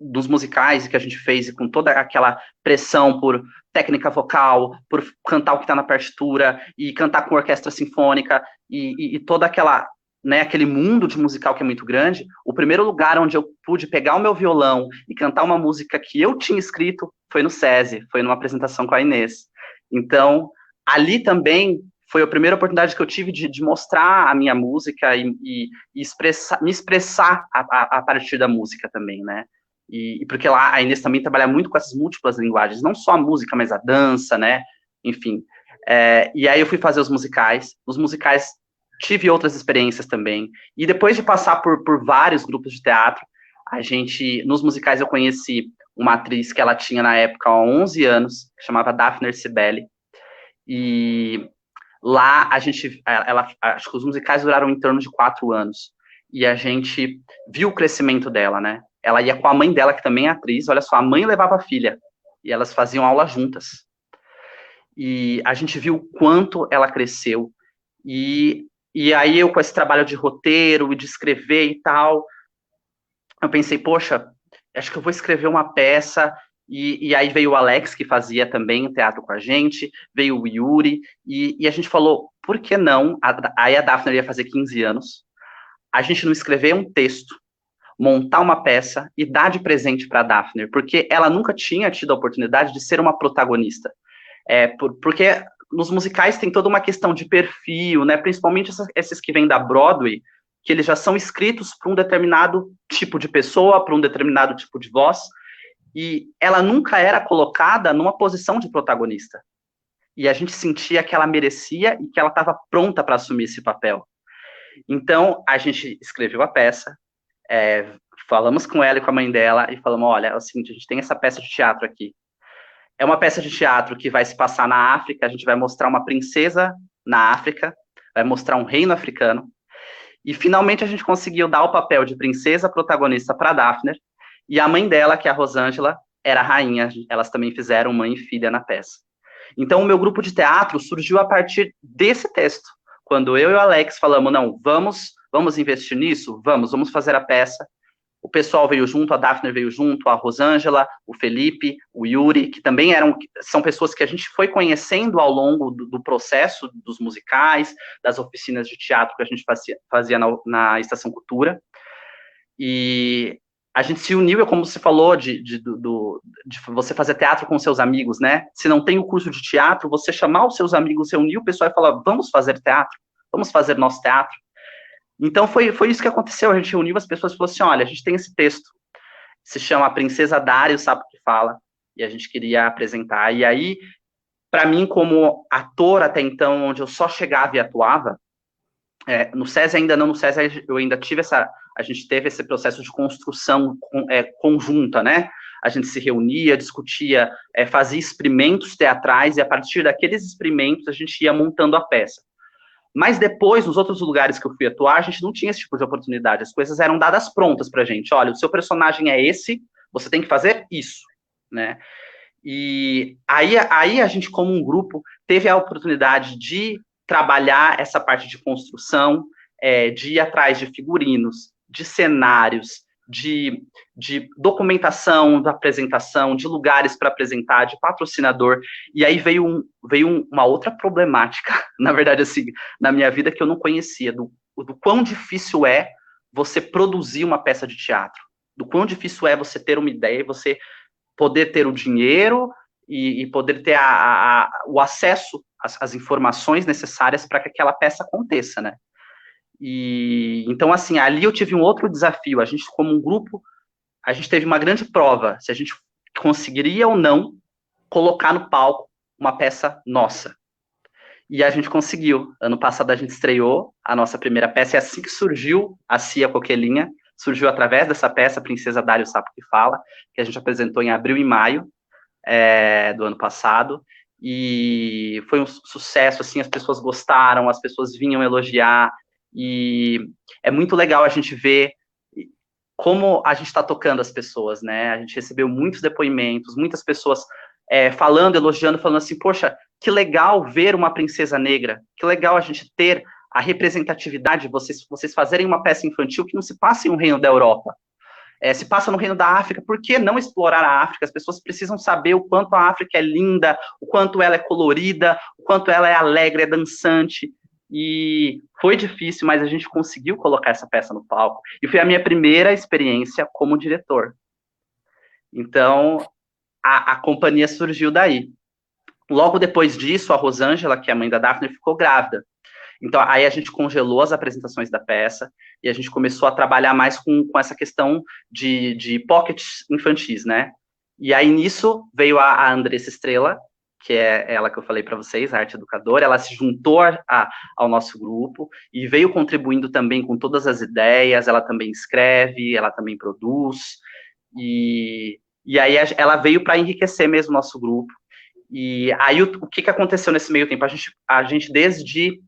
dos musicais que a gente fez e com toda aquela pressão por técnica vocal, por cantar o que está na partitura e cantar com orquestra sinfônica e toda aquela, né, aquele mundo de musical que é muito grande, o primeiro lugar onde eu pude pegar o meu violão e cantar uma música que eu tinha escrito foi no SESI, foi numa apresentação com a Inês. Então, ali também foi a primeira oportunidade que eu tive de mostrar a minha música e me expressar a partir da música também, né? E porque lá a Inês também trabalha muito com essas múltiplas linguagens, não só a música, mas a dança, né? Enfim. E aí eu fui fazer os musicais. Os musicais tive outras experiências também. E depois de passar por vários grupos de teatro, nos musicais eu conheci uma atriz que ela tinha na época 11 anos, que chamava Daphne Sibeli, e lá acho que os musicais duraram em torno de 4 anos, e a gente viu o crescimento dela, né? Ela ia com a mãe dela, que também é atriz, olha só, a mãe levava a filha, e elas faziam aula juntas. E a gente viu o quanto ela cresceu, e aí eu com esse trabalho de roteiro e de escrever e tal, eu pensei, poxa, acho que eu vou escrever uma peça, e aí veio o Alex, que fazia também o teatro com a gente, veio o Yuri, e a gente falou, por que não? Aí a Daphne ia fazer 15 anos, a gente não escrever um texto, montar uma peça e dar de presente para a Daphne, porque ela nunca tinha tido a oportunidade de ser uma protagonista. Porque nos musicais tem toda uma questão de perfil, né? Principalmente esses que vêm da Broadway, que eles já são escritos para um determinado tipo de pessoa, para um determinado tipo de voz, e ela nunca era colocada numa posição de protagonista. E a gente sentia que ela merecia e que ela estava pronta para assumir esse papel. Então, a gente escreveu a peça, falamos com ela e com a mãe dela, e falamos, olha, é o seguinte, a gente tem essa peça de teatro aqui. É uma peça de teatro que vai se passar na África, a gente vai mostrar uma princesa na África, vai mostrar um reino africano, e finalmente a gente conseguiu dar o papel de princesa protagonista para Daphne, e a mãe dela, que é a Rosângela, era a rainha, elas também fizeram mãe e filha na peça. Então o meu grupo de teatro surgiu a partir desse texto, quando eu e o Alex falamos, não, vamos investir nisso? Vamos fazer a peça. O pessoal veio junto, a Daphne veio junto, a Rosângela, o Felipe, o Yuri, que também são pessoas que a gente foi conhecendo ao longo do processo dos musicais, das oficinas de teatro que a gente fazia na Estação Cultura. E a gente se uniu, como você falou, de você fazer teatro com seus amigos, né? Se não tem o curso de teatro, você chamar os seus amigos, reunir o pessoal e falar, vamos fazer teatro, vamos fazer nosso teatro. Então, foi isso que aconteceu, a gente reuniu as pessoas e falou assim, olha, a gente tem esse texto, se chama A Princesa Dário Sabe o que Fala, e a gente queria apresentar. E aí, para mim, como ator até então, onde eu só chegava e atuava, no SESI ainda não, no SESI eu ainda tive a gente teve esse processo de construção conjunta, né? A gente se reunia, discutia, fazia experimentos teatrais, e a partir daqueles experimentos a gente ia montando a peça. Mas depois, nos outros lugares que eu fui atuar, a gente não tinha esse tipo de oportunidade, as coisas eram dadas prontas pra gente, olha, o seu personagem é esse, você tem que fazer isso, né? E aí a gente, como um grupo, teve a oportunidade de trabalhar essa parte de construção, de ir atrás de figurinos, de cenários, de documentação da apresentação, de lugares para apresentar, de patrocinador, e aí veio uma outra problemática, na verdade, assim, na minha vida, que eu não conhecia, do quão difícil é você produzir uma peça de teatro, do quão difícil é você ter uma ideia e você poder ter o dinheiro e poder ter o acesso às informações necessárias para que aquela peça aconteça, né? E então, assim, ali eu tive um outro desafio. A gente, como um grupo, a gente teve uma grande prova se a gente conseguiria ou não colocar no palco uma peça nossa. E a gente conseguiu. Ano passado a gente estreou a nossa primeira peça, e assim que surgiu a Cia Coquelinha, surgiu através dessa peça, Princesa Dário Sapo que Fala, que a gente apresentou em abril e maio do ano passado, e foi um sucesso, assim, as pessoas gostaram, as pessoas vinham elogiar, e é muito legal a gente ver como a gente está tocando as pessoas, né? A gente recebeu muitos depoimentos, muitas pessoas falando, elogiando, falando assim, poxa, que legal ver uma princesa negra, que legal a gente ter a representatividade, vocês fazerem uma peça infantil que não se passa em um reino da Europa, se passa no reino da África, por que não explorar a África? As pessoas precisam saber o quanto a África é linda, o quanto ela é colorida, o quanto ela é alegre, é dançante, e foi difícil, mas a gente conseguiu colocar essa peça no palco, e foi a minha primeira experiência como diretor. Então, a companhia surgiu daí. Logo depois disso, a Rosângela, que é a mãe da Daphne, ficou grávida. Então, aí a gente congelou as apresentações da peça e a gente começou a trabalhar mais com essa questão de pockets infantis, né? E aí, nisso, veio a Andressa Estrela, que é ela que eu falei para vocês, a arte educadora, ela se juntou ao nosso grupo e veio contribuindo também com todas as ideias, ela também escreve, ela também produz, e aí ela veio para enriquecer mesmo o nosso grupo. E aí, o que aconteceu nesse meio tempo? A gente desde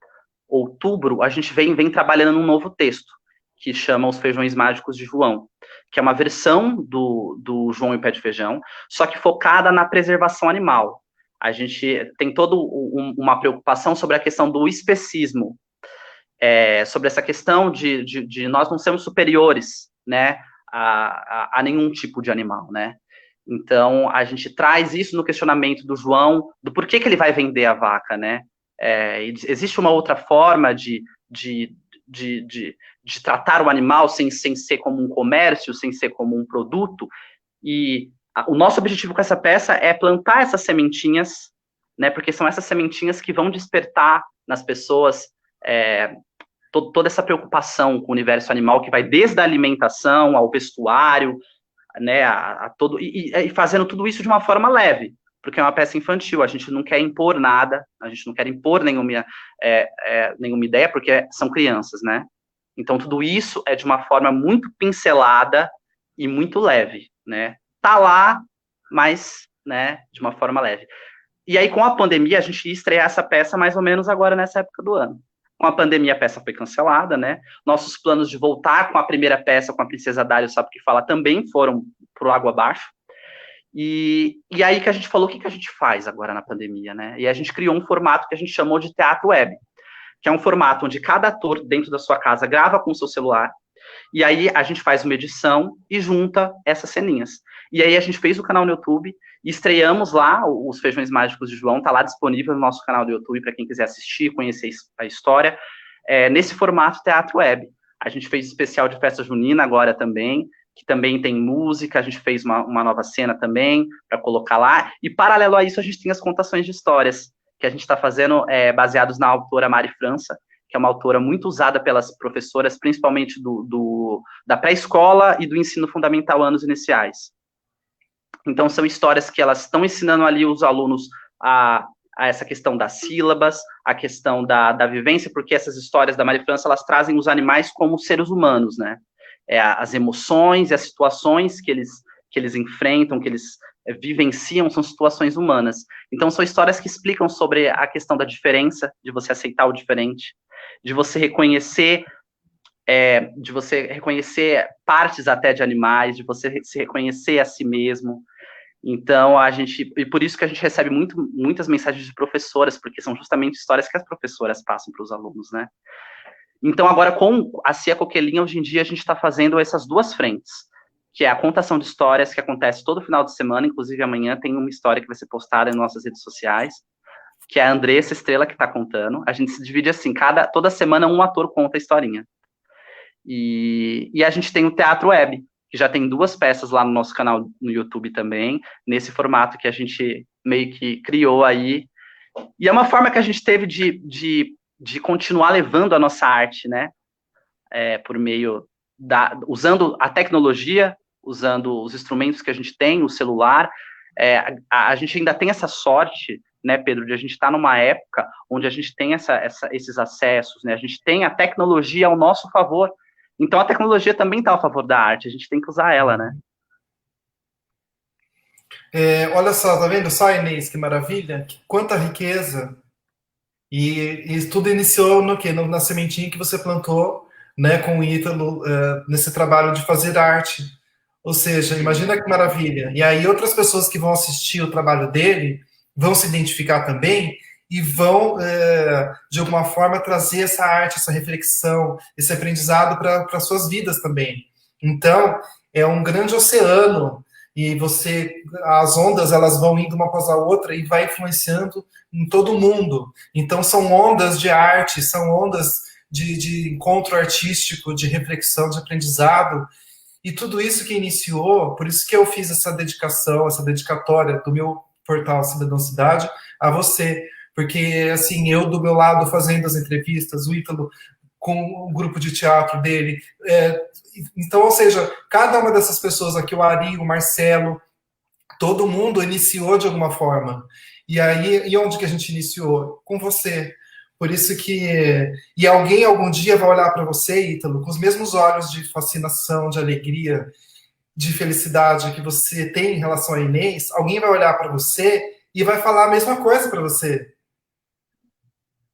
outubro, a gente vem trabalhando num novo texto, que chama Os Feijões Mágicos de João, que é uma versão do João e o Pé de Feijão, só que focada na preservação animal. A gente tem toda uma preocupação sobre a questão do especismo, sobre essa questão de nós não sermos superiores, né, a nenhum tipo de animal, né? Então, a gente traz isso no questionamento do João, do porquê que ele vai vender a vaca, né? Existe uma outra forma de tratar o animal sem ser como um comércio, sem ser como um produto, e o nosso objetivo com essa peça é plantar essas sementinhas, né, porque são essas sementinhas que vão despertar nas pessoas toda essa preocupação com o universo animal, que vai desde a alimentação ao vestuário, né, e fazendo tudo isso de uma forma leve, porque é uma peça infantil, a gente não quer impor nada, a gente não quer impor nenhuma ideia, porque são crianças, né? Então, tudo isso é de uma forma muito pincelada e muito leve, né? Tá lá, mas, né, de uma forma leve. E aí, com a pandemia, a gente ia estrear essa peça mais ou menos agora nessa época do ano. Com a pandemia, a peça foi cancelada, né? Nossos planos de voltar com a primeira peça, com a Princesa Dário Sabe o que Fala, também foram pro água abaixo. E aí que a gente falou, o que a gente faz agora na pandemia, né? E a gente criou um formato que a gente chamou de teatro web, que é um formato onde cada ator dentro da sua casa grava com o seu celular, e aí a gente faz uma edição e junta essas ceninhas. E aí a gente fez o canal no YouTube, e estreamos lá, os Feijões Mágicos de João, tá lá disponível no nosso canal do YouTube, para quem quiser assistir, conhecer a história, nesse formato teatro web. A gente fez especial de festa junina agora também, que também tem música, a gente fez uma nova cena também para colocar lá, e paralelo a isso a gente tem as contações de histórias, que a gente está fazendo baseados na autora Mari França, que é uma autora muito usada pelas professoras, principalmente da pré-escola e do ensino fundamental, anos iniciais. Então, são histórias que elas estão ensinando ali os alunos a essa questão das sílabas, a questão da vivência, porque essas histórias da Mari França, elas trazem os animais como seres humanos, né? As emoções e as situações que eles enfrentam, que eles vivenciam, são situações humanas. Então, são histórias que explicam sobre a questão da diferença, de você aceitar o diferente, de você reconhecer partes até de animais, de você se reconhecer a si mesmo. Então, e por isso que a gente recebe muitas mensagens de professoras, porque são justamente histórias que as professoras passam para os alunos, né? Então, agora, com a Cia Coquelinha, hoje em dia, a gente está fazendo essas duas frentes, que é a contação de histórias, que acontece todo final de semana, inclusive amanhã tem uma história que vai ser postada em nossas redes sociais, que é a Andressa Estrela que está contando. A gente se divide assim, toda semana um ator conta a historinha. E a gente tem o Teatro Web, que já tem 2 peças lá no nosso canal no YouTube também, nesse formato que a gente meio que criou aí. E é uma forma que a gente teve de continuar levando a nossa arte, né? Por meio usando a tecnologia, usando os instrumentos que a gente tem, o celular. A gente ainda tem essa sorte, né, Pedro, de a gente estar numa época onde a gente tem esses acessos, né? A gente tem a tecnologia ao nosso favor. Então, a tecnologia também está a favor da arte, a gente tem que usar ela, né? Olha só, tá vendo só, Inês, que maravilha? Quanta riqueza! E tudo iniciou no quê? Na sementinha que você plantou, né, com o Ítalo, nesse trabalho de fazer arte. Ou seja, imagina que maravilha. E aí outras pessoas que vão assistir o trabalho dele vão se identificar também e vão, de alguma forma, trazer essa arte, essa reflexão, esse aprendizado para suas vidas também. Então, é um grande oceano e as ondas, elas vão indo uma após a outra e vai influenciando em todo mundo. Então, são ondas de arte, são ondas de encontro artístico, de reflexão, de aprendizado, e tudo isso que iniciou, por isso que eu fiz essa dedicação, essa dedicatória do meu portal Cidadão Cidade a você, porque, assim, eu do meu lado fazendo as entrevistas, o Ítalo com o grupo de teatro dele, então, ou seja, cada uma dessas pessoas aqui, o Ari, o Marcelo, todo mundo iniciou de alguma forma. E aí, e onde que a gente iniciou? Com você. Por isso que... E alguém algum dia vai olhar para você, Ítalo, com os mesmos olhos de fascinação, de alegria, de felicidade que você tem em relação a Inês, alguém vai olhar para você e vai falar a mesma coisa para você.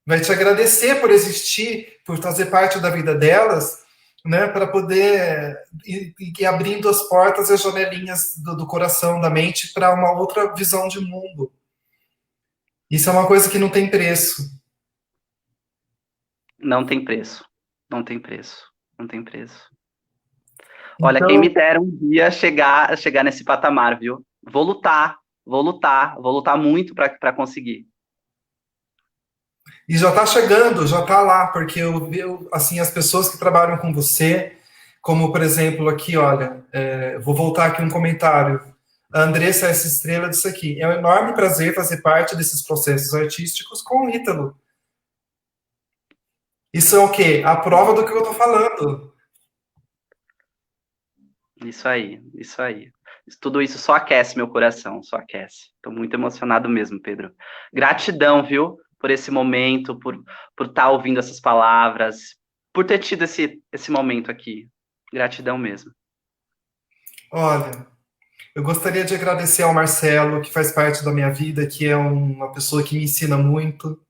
Vai te agradecer por existir, por fazer parte da vida delas, né, para poder ir abrindo as portas e as janelinhas do coração, da mente, para uma outra visão de mundo. Isso é uma coisa que não tem preço. Não tem preço. Não tem preço. Não tem preço. Olha, Então, quem me dera um dia chegar nesse patamar, viu? Vou lutar muito para conseguir. e já está chegando, já está lá, porque assim, as pessoas que trabalham com você, como, por exemplo, aqui, olha, vou voltar aqui um comentário. A Andressa, essa estrela disso aqui. É um enorme prazer fazer parte desses processos artísticos com o Ítalo. Isso é o quê? A prova do que eu estou falando. Isso aí, isso aí. Tudo isso só aquece meu coração, só aquece. Estou muito emocionado mesmo, Pedro. Gratidão, viu, por esse momento, por estar ouvindo essas palavras, por ter tido esse momento aqui. Gratidão mesmo. Olha, eu gostaria de agradecer ao Marcelo, que faz parte da minha vida, que é uma pessoa que me ensina muito.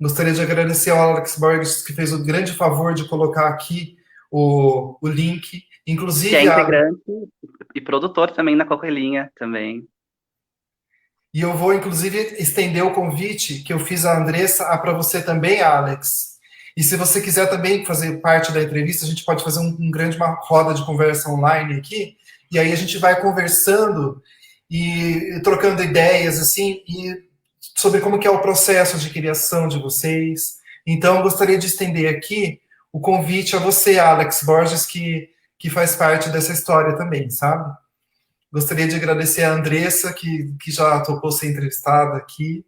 Gostaria de agradecer ao Alex Borges, que fez o grande favor de colocar aqui o link. Inclusive, que é integrante e produtor também na Coquelinha também. E eu vou, inclusive, estender o convite que eu fiz à Andressa para você também, Alex. E se você quiser também fazer parte da entrevista, a gente pode fazer uma roda de conversa online aqui, e aí a gente vai conversando e trocando ideias, assim, e sobre como que é o processo de criação de vocês. Então, eu gostaria de estender aqui o convite a você, Alex Borges, que que faz parte dessa história também, sabe? Gostaria de agradecer a Andressa, que já topou ser entrevistada aqui,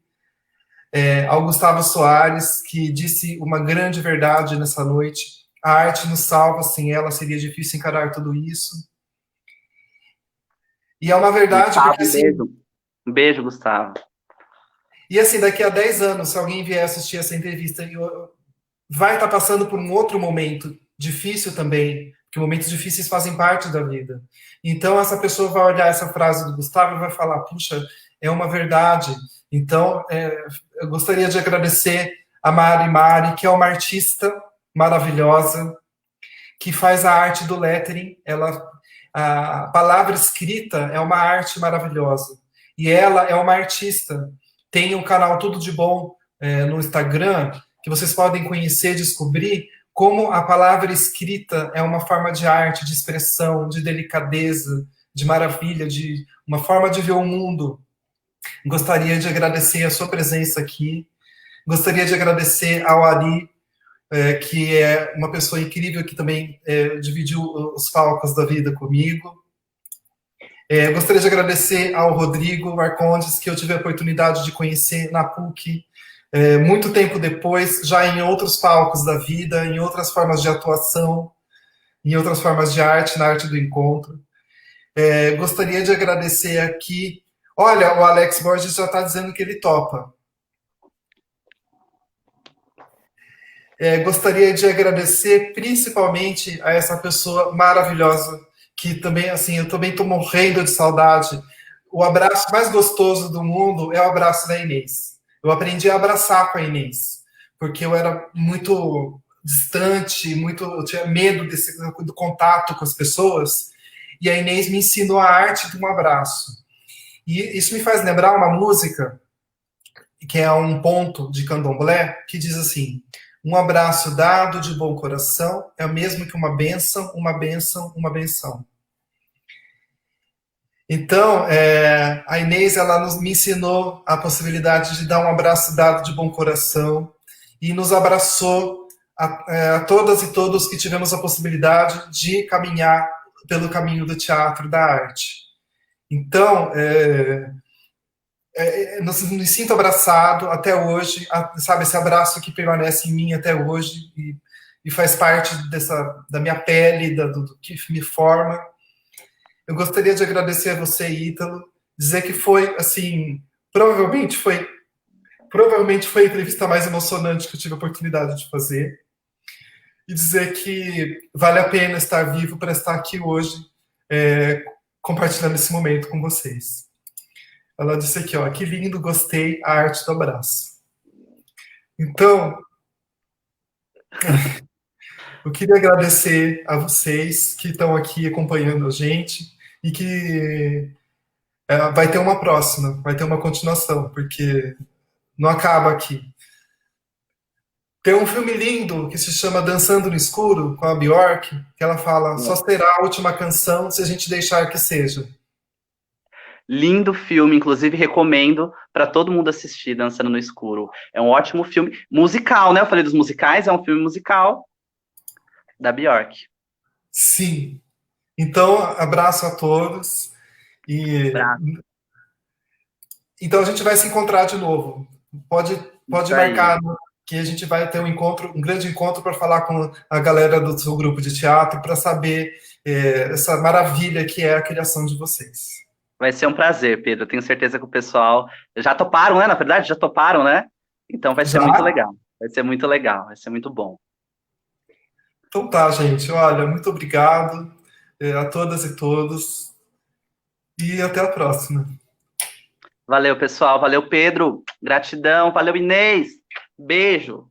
ao Gustavo Soares, que disse uma grande verdade nessa noite. A arte nos salva, sem ela seria difícil encarar tudo isso. E é uma verdade, Gustavo, porque um assim. beijo. Um beijo, Gustavo. E assim, daqui a 10 anos, se alguém vier assistir essa entrevista, vai estar passando por um outro momento difícil também, porque momentos difíceis fazem parte da vida. Então, essa pessoa vai olhar essa frase do Gustavo e vai falar: puxa, é uma verdade. Então, eu gostaria de agradecer a Mari, que é uma artista maravilhosa, que faz a arte do lettering. A palavra escrita é uma arte maravilhosa. E ela é uma artista. Tem um canal Tudo de Bom no Instagram, que vocês podem conhecer, descobrir como a palavra escrita é uma forma de arte, de expressão, de delicadeza, de maravilha, de uma forma de ver o mundo. Gostaria de agradecer a sua presença aqui. Gostaria de agradecer ao Ari, que é uma pessoa incrível que também dividiu os palcos da vida comigo. Gostaria de agradecer ao Rodrigo Marcondes, que eu tive a oportunidade de conhecer na PUC, muito tempo depois, já em outros palcos da vida, em outras formas de atuação, em outras formas de arte, na arte do encontro. Gostaria de agradecer aqui. Olha, o Alex Borges já está dizendo que ele topa. Gostaria de agradecer principalmente a essa pessoa maravilhosa, que também, assim, eu também estou morrendo de saudade. O abraço mais gostoso do mundo é o abraço da Inês. Eu aprendi a abraçar com a Inês, porque eu era muito distante, eu tinha medo do contato com as pessoas, e a Inês me ensinou a arte de um abraço. E isso me faz lembrar uma música, que é um ponto de candomblé, que diz assim: um abraço dado de bom coração é o mesmo que uma bênção, uma bênção, uma benção. Então, a Inês, ela me ensinou a possibilidade de dar um abraço dado de bom coração e nos abraçou a todas e todos que tivemos a possibilidade de caminhar pelo caminho do teatro, da arte. Então, me sinto abraçado até hoje, sabe, esse abraço que permanece em mim até hoje e faz parte da minha pele, do que me forma. Eu gostaria de agradecer a você, Ítalo, dizer que foi, assim, provavelmente foi a entrevista mais emocionante que eu tive a oportunidade de fazer, e dizer que vale a pena estar vivo para estar aqui hoje, compartilhando esse momento com vocês. Ela disse aqui, ó, que lindo, gostei, a arte do abraço. Então, eu queria agradecer a vocês que estão aqui acompanhando a gente e que vai ter uma próxima, vai ter uma continuação, porque não acaba aqui. Tem um filme lindo que se chama Dançando no Escuro, com a Bjork, que ela fala, só será a última canção se a gente deixar que seja. Lindo filme, inclusive recomendo para todo mundo assistir Dançando no Escuro. É um ótimo filme musical, né? Eu falei dos musicais, é um filme musical da Bjork. Sim. Então, abraço a todos e então a gente vai se encontrar de novo. Pode marcar que a gente vai ter um grande encontro para falar com a galera do seu grupo de teatro para saber essa maravilha que é a criação de vocês. Vai ser um prazer, Pedro. Eu tenho certeza que o pessoal já toparam, né? Na verdade, já toparam, né? Então vai ser muito legal. Vai ser muito legal, vai ser muito bom. Então tá, gente. Olha, muito obrigado a todas e todos. E até a próxima. Valeu, pessoal. Valeu, Pedro. Gratidão. Valeu, Inês. Beijo.